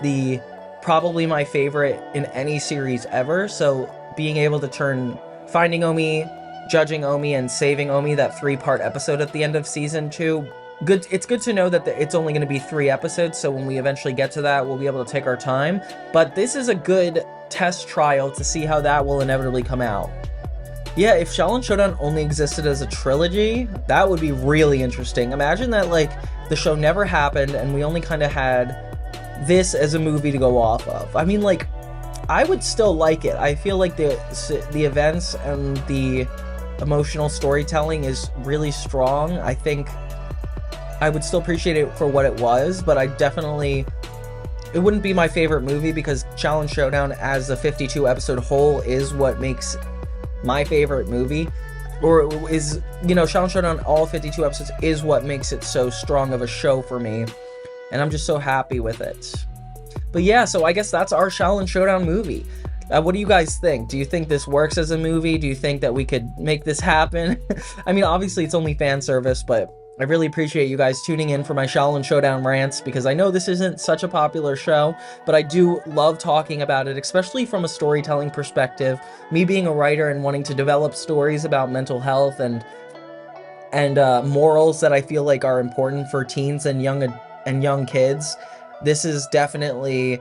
probably my favorite in any series ever. So being able to finding Omi, judging Omi, and saving Omi, that 3-part episode at the end of season 2, it's good to know that it's only going to be 3 episodes. So when we eventually get to that, we'll be able to take our time. But this is a good test trial to see how that will inevitably come out. Yeah, if Xiaolin Showdown only existed as a trilogy, that would be really interesting. Imagine that, like, the show never happened and we only kind of had this as a movie to go off of. I mean, like, I would still like it. I feel like the events and the emotional storytelling is really strong. I think I would still appreciate it for what it was, but it wouldn't be my favorite movie because Xiaolin Showdown as a 52 episode whole is what makes my favorite movie, or is, you know, Xiaolin Showdown all 52 episodes is what makes it so strong of a show for me, and I'm just so happy with it. But yeah, so I guess that's our Xiaolin Showdown movie. What do you guys think? Do you think this works as a movie? Do you think that we could make this happen? I mean, obviously it's only fan service, but I really appreciate you guys tuning in for my Xiaolin Showdown rants, because I know this isn't such a popular show, but I do love talking about it, especially from a storytelling perspective. Me being a writer and wanting to develop stories about mental health and morals that I feel like are important for teens and young kids. This is definitely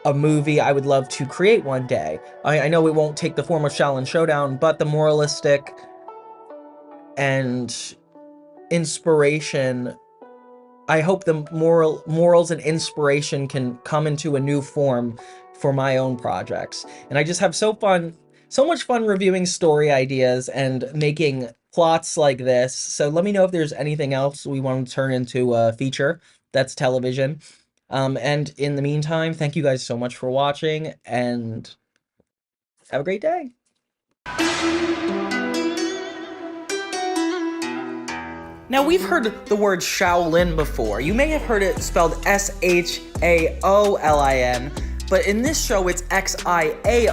a movie I would love to create one day. I know it won't take the form of Xiaolin Showdown, but the moralistic and inspiration, I hope the morals and inspiration can come into a new form for my own projects. And I just have so much fun reviewing story ideas and making plots like this. So let me know if there's anything else we want to turn into a feature that's television. And in the meantime, thank you guys so much for watching, and have a great day. Now, we've heard the word Shaolin before. You may have heard it spelled S-H-A-O-L-I-N, but in this show, it's X-I-A-O-L-I-N.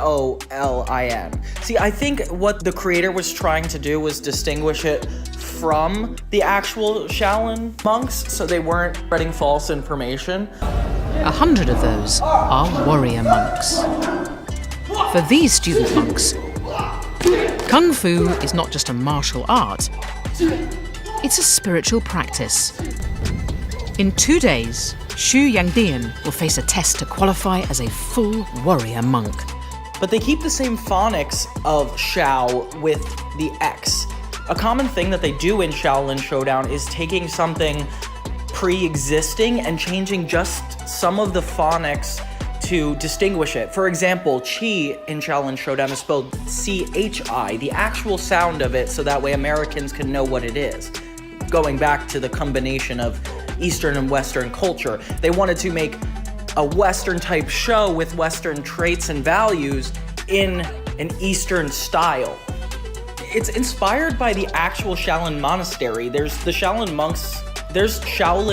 See, I think what the creator was trying to do was distinguish it from the actual Shaolin monks, so they weren't spreading false information. 100 of those are warrior monks. For these student monks, Kung Fu is not just a martial art, it's a spiritual practice. In 2 days, Xu Yangdian will face a test to qualify as a full warrior monk. But they keep the same phonics of Xiao with the X. A common thing that they do in Xiaolin Showdown is taking something pre-existing and changing just some of the phonics to distinguish it. For example, Chi in Xiaolin Showdown is spelled C-H-I, the actual sound of it, so that way Americans can know what it is. Going back to the combination of Eastern and Western culture, they wanted to make a Western type show with Western traits and values in an Eastern style. It's inspired by the actual Shaolin monastery. There's Shaolin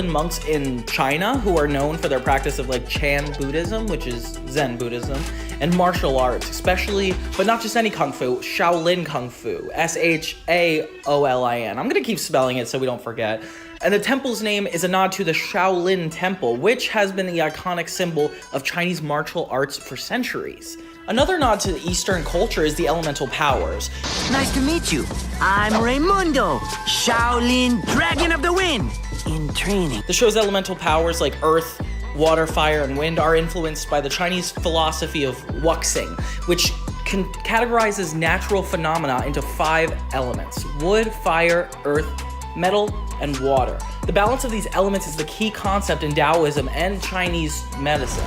monks in China who are known for their practice of like Chan Buddhism, which is Zen Buddhism, and martial arts, especially, but not just any Kung Fu, Shaolin Kung Fu, S-H-A-O-L-I-N. I'm gonna keep spelling it so we don't forget. And the temple's name is a nod to the Shaolin Temple, which has been the iconic symbol of Chinese martial arts for centuries. Another nod to the Eastern culture is the elemental powers. Nice to meet you. I'm Raimundo, Shaolin Dragon of the Wind, in training. The show's elemental powers like earth, water, fire, and wind are influenced by the Chinese philosophy of wuxing, which categorizes natural phenomena into 5 elements: wood, fire, earth, metal, and water. The balance of these elements is the key concept in Taoism and Chinese medicine.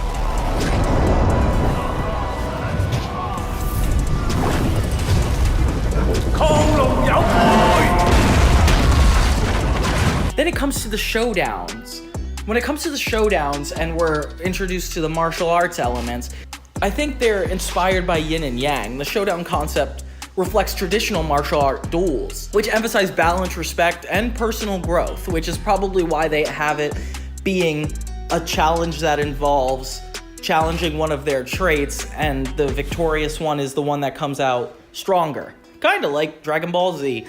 Then it comes to the showdowns. When it comes to the showdowns and we're introduced to the martial arts elements, I think they're inspired by yin and yang. The showdown concept reflects traditional martial art duels, which emphasize balance, respect, and personal growth, which is probably why they have it being a challenge that involves challenging one of their traits, and the victorious one is the one that comes out stronger. Kinda like Dragon Ball Z.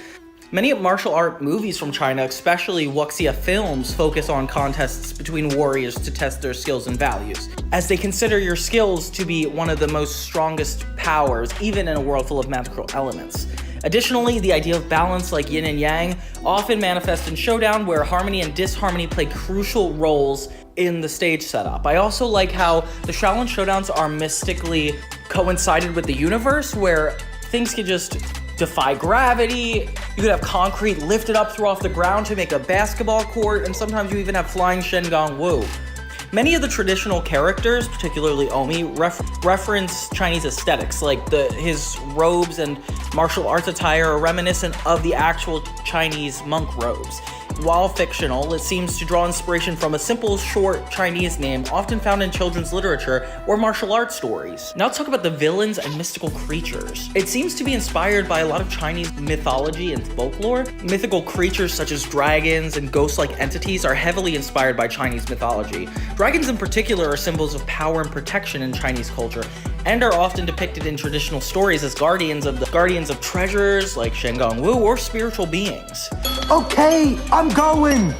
Many martial art movies from China, especially wuxia films, focus on contests between warriors to test their skills and values, as they consider your skills to be one of the most strongest powers, even in a world full of magical elements. Additionally, the idea of balance, like yin and yang, often manifests in Showdown, where harmony and disharmony play crucial roles in the stage setup. I also like how the Xiaolin Showdowns are mystically coincided with the universe, where things could just defy gravity. You could have concrete lifted up through off the ground to make a basketball court, and sometimes you even have flying Shengang Wu. Many of the traditional characters, particularly Omi, reference Chinese aesthetics, like his robes and martial arts attire are reminiscent of the actual Chinese monk robes. While fictional, it seems to draw inspiration from a simple, short Chinese name often found in children's literature or martial arts stories. Now let's talk about the villains and mystical creatures. It seems to be inspired by a lot of Chinese mythology and folklore. Mythical creatures such as dragons and ghost-like entities are heavily inspired by Chinese mythology. Dragons in particular are symbols of power and protection in Chinese culture, and are often depicted in traditional stories as guardians of treasures like Shengang Wu or spiritual beings. Okay, I'm going.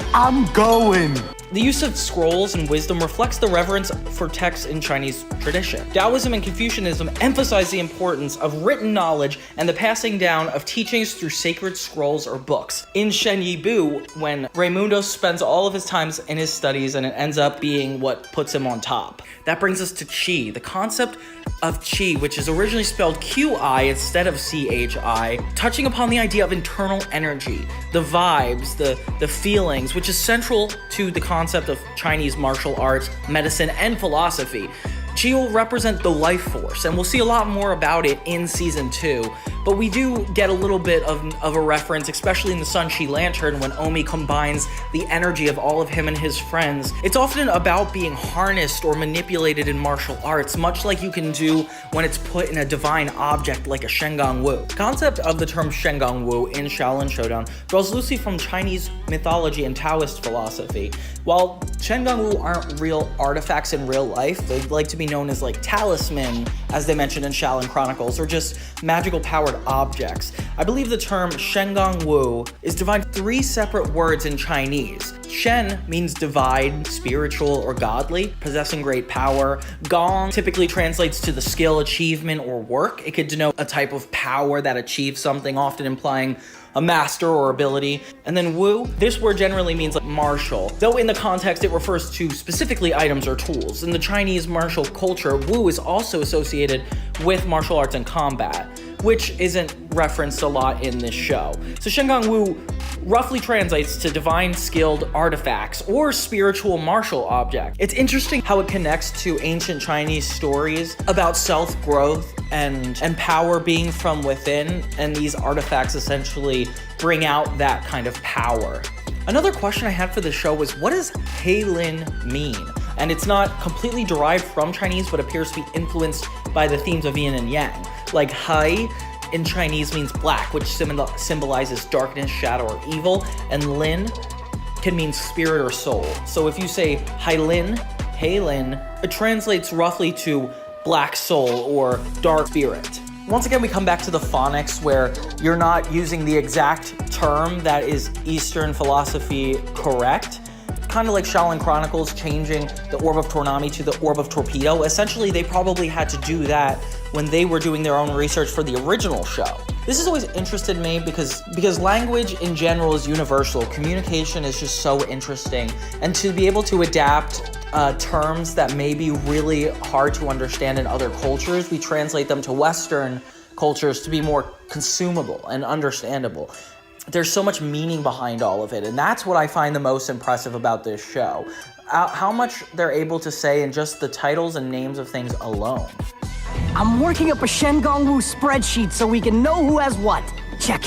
The use of scrolls and wisdom reflects the reverence for texts in Chinese tradition. Taoism and Confucianism emphasize the importance of written knowledge and the passing down of teachings through sacred scrolls or books. In Shen Yi Bu, when Raimundo spends all of his time in his studies and it ends up being what puts him on top. That brings us to Qi, the concept of Qi, which is originally spelled Qi instead of Chi, touching upon the idea of internal energy, the vibes, the feelings, which is central to the concept of Chinese martial arts, medicine, and philosophy. Qi will represent the life force, and we'll see a lot more about it in Season 2, but we do get a little bit of a reference, especially in the Sun Chi Lantern, when Omi combines the energy of all of him and his friends. It's often about being harnessed or manipulated in martial arts, much like you can do when it's put in a divine object like a Shengang Wu. The concept of the term Shengang Wu in Xiaolin Showdown draws loosely from Chinese mythology and Taoist philosophy. While Shengang Wu aren't real artifacts in real life, they'd like to be known as like talisman, as they mentioned in Xiaolin Chronicles, or just magical powered objects. I believe the term Shengang Wu is divided 3 separate words in Chinese. Shen means divine, spiritual, or godly, possessing great power. Gong typically translates to the skill, achievement, or work. It could denote a type of power that achieves something, often implying a master or ability. And then Wu, this word generally means like martial, though in the context it refers to specifically items or tools. In the Chinese martial culture, Wu is also associated with martial arts and combat, which isn't referenced a lot in this show. So Shengang Wu roughly translates to divine skilled artifacts or spiritual martial object. It's interesting how it connects to ancient Chinese stories about self-growth and power being from within, and these artifacts essentially bring out that kind of power. Another question I had for the show was, what does Heilin mean? And it's not completely derived from Chinese, but appears to be influenced by the themes of yin and yang. Like Hai in Chinese means black, which symbolizes darkness, shadow, or evil, and Lin can mean spirit or soul. So if you say Heilin, it translates roughly to black soul or dark spirit. Once again, we come back to the phonics, where you're not using the exact term that is Eastern philosophy correct. Kind of like Xiaolin Chronicles changing the Orb of Tournami to the Orb of Torpedo. Essentially, they probably had to do that when they were doing their own research for the original show. This has always interested me because language in general is universal. Communication is just so interesting. And to be able to adapt terms that may be really hard to understand in other cultures, we translate them to Western cultures to be more consumable and understandable. There's so much meaning behind all of it, and that's what I find the most impressive about this show. How much they're able to say in just the titles and names of things alone. I'm working up a Shengang Wu spreadsheet so we can know who has what. Check.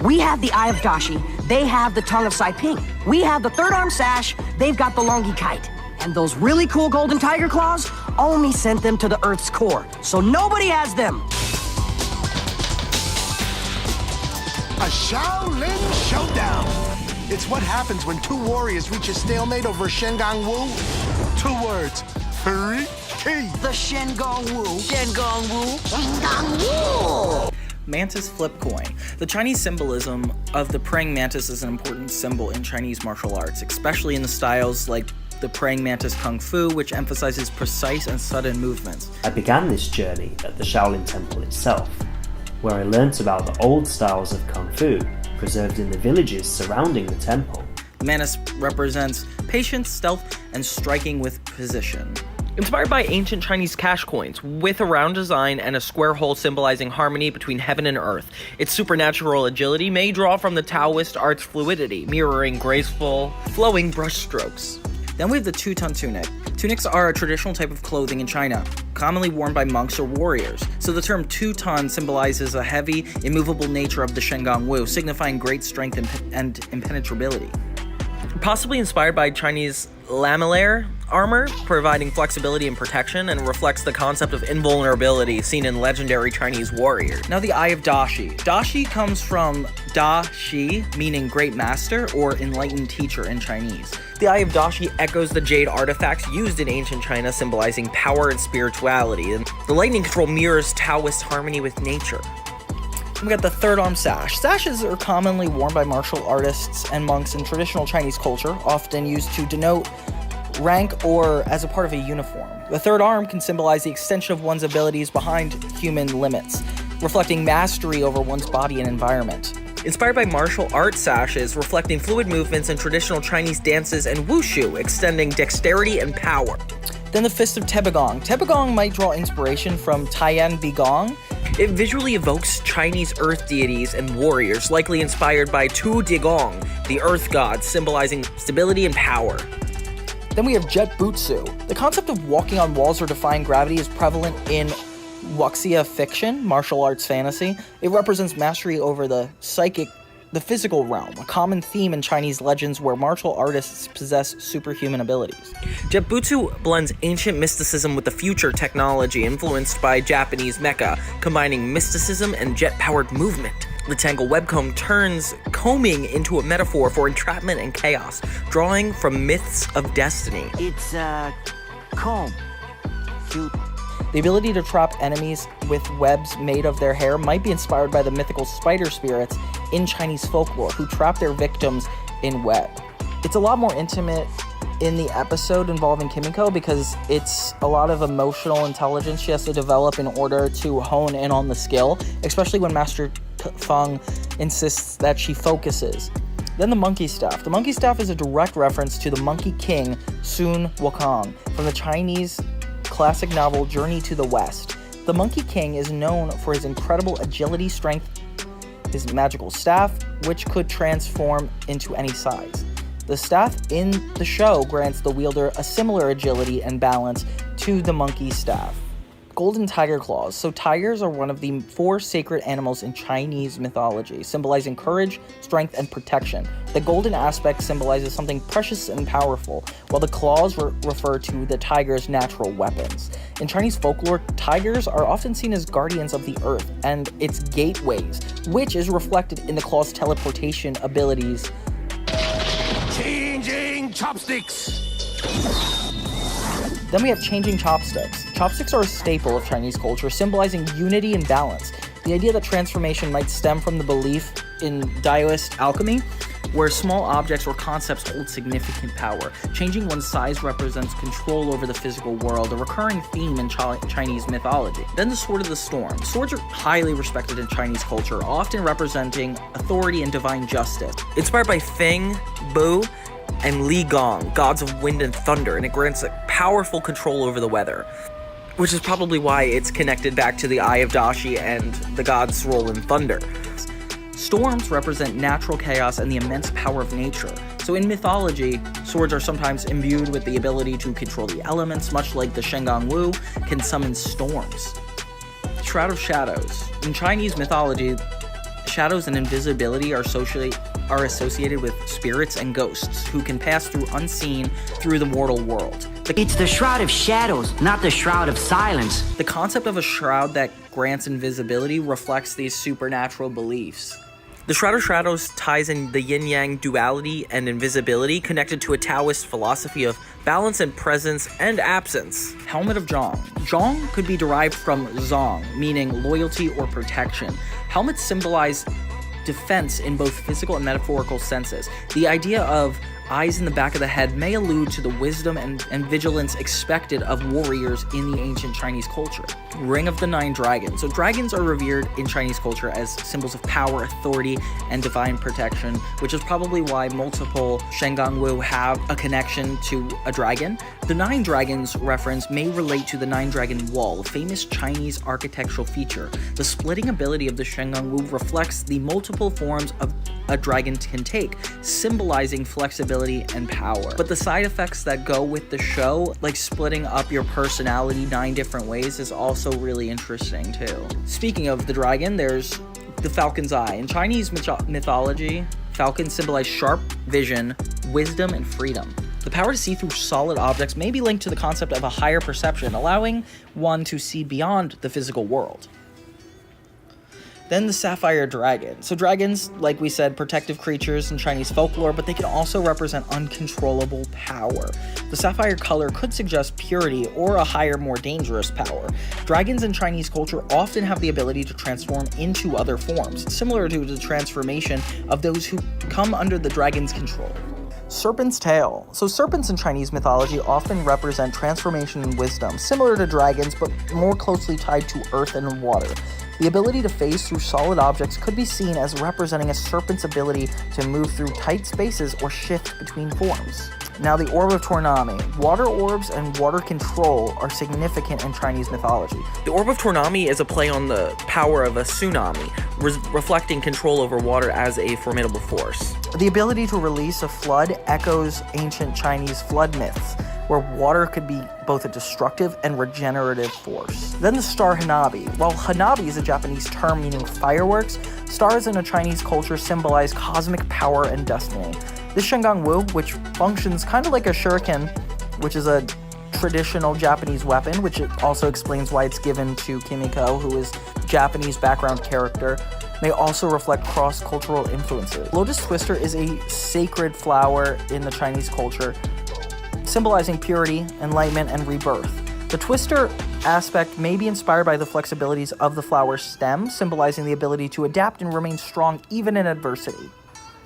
We have the Eye of Dashi, they have the Tongue of Sai Ping. We have the Third Arm Sash, they've got the Longi Kite. And those really cool golden tiger claws, Omi sent them to the Earth's core, so nobody has them. A Xiaolin Showdown! It's what happens when 2 warriors reach a stalemate over Shengang Wu. 2 words. Freaky! The Shengang Wu. Shengang Wu. Shengang Wu! Mantis flip coin. The Chinese symbolism of the praying mantis is an important symbol in Chinese martial arts, especially in the styles like the praying mantis kung fu, which emphasizes precise and sudden movements. I began this journey at the Xiaolin Temple itself, where I learnt about the old styles of kung fu preserved in the villages surrounding the temple. The mantis represents patience, stealth, and striking with precision. Inspired by ancient Chinese cash coins, with a round design and a square hole symbolizing harmony between heaven and earth. Its supernatural agility may draw from the Taoist art's fluidity, mirroring graceful, flowing brushstrokes. Then we have the two-ton tunic. Tunics are a traditional type of clothing in China, commonly worn by monks or warriors. So the term two-ton symbolizes a heavy, immovable nature of the Shengang Wu, signifying great strength and impenetrability. Possibly inspired by Chinese lamellar armor, providing flexibility and protection, and reflects the concept of invulnerability seen in legendary Chinese warriors. Now the Eye of Dashi. Dashi comes from Da Shi, meaning great master or enlightened teacher in Chinese. The Eye of Dashi echoes the jade artifacts used in ancient China, symbolizing power and spirituality, and the lightning control mirrors Taoist harmony with nature. We got the third arm sash. Sashes are commonly worn by martial artists and monks in traditional Chinese culture, often used to denote rank or as a part of a uniform. The third arm can symbolize the extension of one's abilities behind human limits, reflecting mastery over one's body and environment. Inspired by martial art sashes, reflecting fluid movements in traditional Chinese dances and wushu, extending dexterity and power. Then the Fist of Tebegong. Tebegong might draw inspiration from Taiyan Bigong. It visually evokes Chinese earth deities and warriors, likely inspired by Tu Digong, the earth god, symbolizing stability and power. Then we have Jet Butsu. The concept of walking on walls or defying gravity is prevalent in wuxia fiction, martial arts fantasy. It represents mastery over the physical realm, a common theme in Chinese legends where martial artists possess superhuman abilities. Jet Butsu blends ancient mysticism with the future technology influenced by Japanese mecha, combining mysticism and jet-powered movement. The Tangle webcomb turns combing into a metaphor for entrapment and chaos, drawing from myths of destiny. It's a comb. Cute. The ability to trap enemies with webs made of their hair might be inspired by the mythical spider spirits in Chinese folklore who trap their victims in web. It's a lot more intimate in the episode involving Kimiko because it's a lot of emotional intelligence she has to develop in order to hone in on the skill, especially when Master Feng insists that she focuses. Then the monkey staff. The monkey staff is a direct reference to the monkey king Sun Wukong from the Chinese classic novel Journey to the West. The Monkey King is known for his incredible agility, strength, his magical staff, which could transform into any size. The staff in the show grants the wielder a similar agility and balance to the monkey staff. Golden tiger claws. So tigers are one of the 4 sacred animals in Chinese mythology, symbolizing courage, strength, and protection. The golden aspect symbolizes something precious and powerful, while the claws refer to the tiger's natural weapons. In Chinese folklore, tigers are often seen as guardians of the earth and its gateways, which is reflected in the claw's teleportation abilities. Changing chopsticks! Then we have changing chopsticks. Chopsticks are a staple of Chinese culture, symbolizing unity and balance. The idea that transformation might stem from the belief in Taoist alchemy, where small objects or concepts hold significant power. Changing one's size represents control over the physical world, a recurring theme in Chinese mythology. Then the Sword of the Storm. Swords are highly respected in Chinese culture, often representing authority and divine justice. Inspired by Feng, Bu, and Li Gong, gods of wind and thunder, and it grants a powerful control over the weather, which is probably why it's connected back to the Eye of Dashi and the god's role in thunder. Storms represent natural chaos and the immense power of nature. So in mythology, swords are sometimes imbued with the ability to control the elements, much like the Shengang Wu can summon storms. Shroud of Shadows. In Chinese mythology, shadows and invisibility are associated with spirits and ghosts who can pass through unseen through the mortal world. It's the Shroud of Shadows, not the Shroud of Silence. The concept of a shroud that grants invisibility reflects these supernatural beliefs. The Shroud of Shadows ties in the yin-yang duality and invisibility connected to a Taoist philosophy of balance and presence and absence. Helmet of Zhong. Zhong could be derived from Zong, meaning loyalty or protection. Helmets symbolize defense in both physical and metaphorical senses. The idea of eyes in the back of the head may allude to the wisdom and vigilance expected of warriors in the ancient Chinese culture. Ring of the Nine Dragons. So dragons are revered in Chinese culture as symbols of power, authority, and divine protection, which is probably why multiple Shengangwu have a connection to a dragon. The Nine Dragons reference may relate to the Nine Dragon Wall, a famous Chinese architectural feature. The splitting ability of the Shengangwu reflects the multiple forms of a dragon can take, symbolizing flexibility and power. But the side effects that go with the show, like splitting up your personality 9 different ways, is also really interesting too. Speaking of the dragon, there's the falcon's eye. In Chinese mythology, falcons symbolize sharp vision, wisdom, and freedom. The power to see through solid objects may be linked to the concept of a higher perception, allowing one to see beyond the physical world. Then the sapphire dragon. So dragons, like we said, protective creatures in Chinese folklore, but they can also represent uncontrollable power. The sapphire color could suggest purity or a higher, more dangerous power. Dragons in Chinese culture often have the ability to transform into other forms, similar to the transformation of those who come under the dragon's control. Serpent's tail. So serpents in Chinese mythology often represent transformation and wisdom, similar to dragons, but more closely tied to earth and water. The ability to phase through solid objects could be seen as representing a serpent's ability to move through tight spaces or shift between forms. Now the Orb of Tournami. Water orbs and water control are significant in Chinese mythology. The Orb of Tournami is a play on the power of a tsunami, reflecting control over water as a formidable force. The ability to release a flood echoes ancient Chinese flood myths, where water could be both a destructive and regenerative force. Then the star Hanabi. While Hanabi is a Japanese term meaning fireworks, stars in a Chinese culture symbolize cosmic power and destiny. This Shengangwu, which functions kind of like a shuriken, which is a traditional Japanese weapon, which also explains why it's given to Kimiko, who is a Japanese background character, may also reflect cross-cultural influences. Lotus Twister is a sacred flower in the Chinese culture, symbolizing purity, enlightenment, and rebirth. The twister aspect may be inspired by the flexibilities of the flower's stem, symbolizing the ability to adapt and remain strong even in adversity.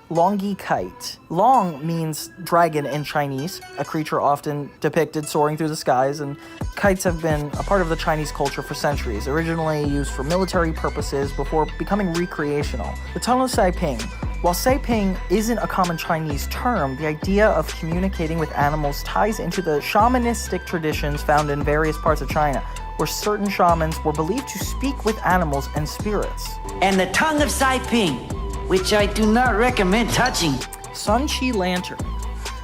Longi kite. Long means dragon in Chinese, a creature often depicted soaring through the skies, and kites have been a part of the Chinese culture for centuries, originally used for military purposes before becoming recreational. The tongue of Saiping. While Saiping isn't a common Chinese term, the idea of communicating with animals ties into the shamanistic traditions found in various parts of China, where certain shamans were believed to speak with animals and spirits. And the tongue of Saiping, which I do not recommend touching. Sun Qi Lantern.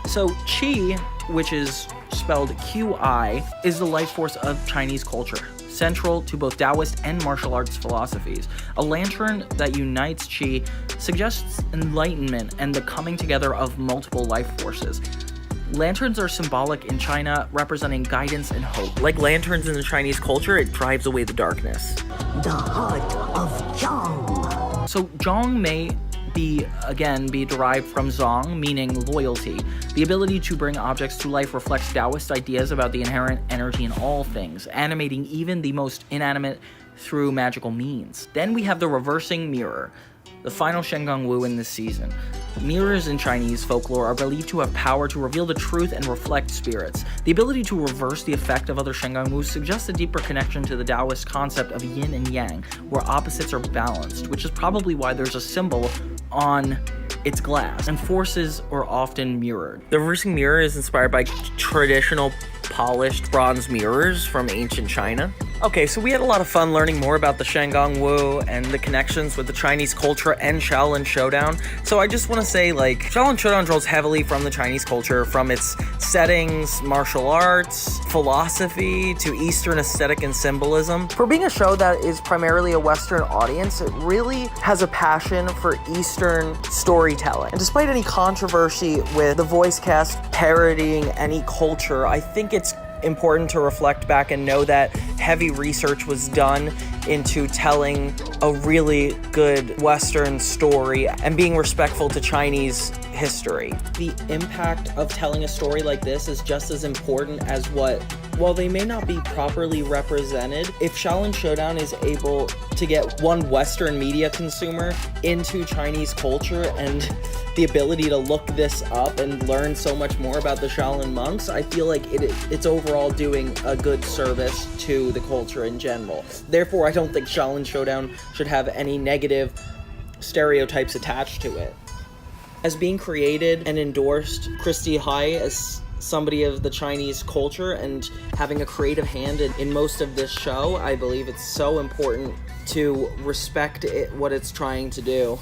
So Qi, which is spelled Qi, is the life force of Chinese culture, central to both Taoist and martial arts philosophies. A lantern that unites Qi suggests enlightenment and the coming together of multiple life forces. Lanterns are symbolic in China, representing guidance and hope. Like lanterns in the Chinese culture, it drives away the darkness. The heart of Zhang. So Zhang may be derived from Zong, meaning loyalty. The ability to bring objects to life reflects Taoist ideas about the inherent energy in all things, animating even the most inanimate through magical means. Then we have the reversing mirror, the final Shengangwu in this season. Mirrors in Chinese folklore are believed to have power to reveal the truth and reflect spirits. The ability to reverse the effect of other Shengangwu suggests a deeper connection to the Taoist concept of yin and yang, where opposites are balanced, which is probably why there's a symbol on its glass, and forces are often mirrored. The reversing mirror is inspired by traditional polished bronze mirrors from ancient China. Okay, so we had a lot of fun learning more about the Shengangwu and the connections with the Chinese culture and Xiaolin Showdown. So I just want to say, Xiaolin Showdown draws heavily from the Chinese culture, from its settings, martial arts, philosophy, to Eastern aesthetic and symbolism. For being a show that is primarily a Western audience, it really has a passion for Eastern storytelling. And despite any controversy with the voice cast parodying any culture, I think it's important to reflect back and know that heavy research was done into telling a really good Western story and being respectful to Chinese history. The impact of telling a story like this is just as important as while they may not be properly represented, if Xiaolin Showdown is able to get one Western media consumer into Chinese culture and the ability to look this up and learn so much more about the Xiaolin monks, I feel like it's overall doing a good service to the culture in general. Therefore, I don't think Xiaolin Showdown should have any negative stereotypes attached to it. As being created and endorsed Christy Hai as somebody of the Chinese culture and having a creative hand in most of this show, I believe it's so important to respect what it's trying to do.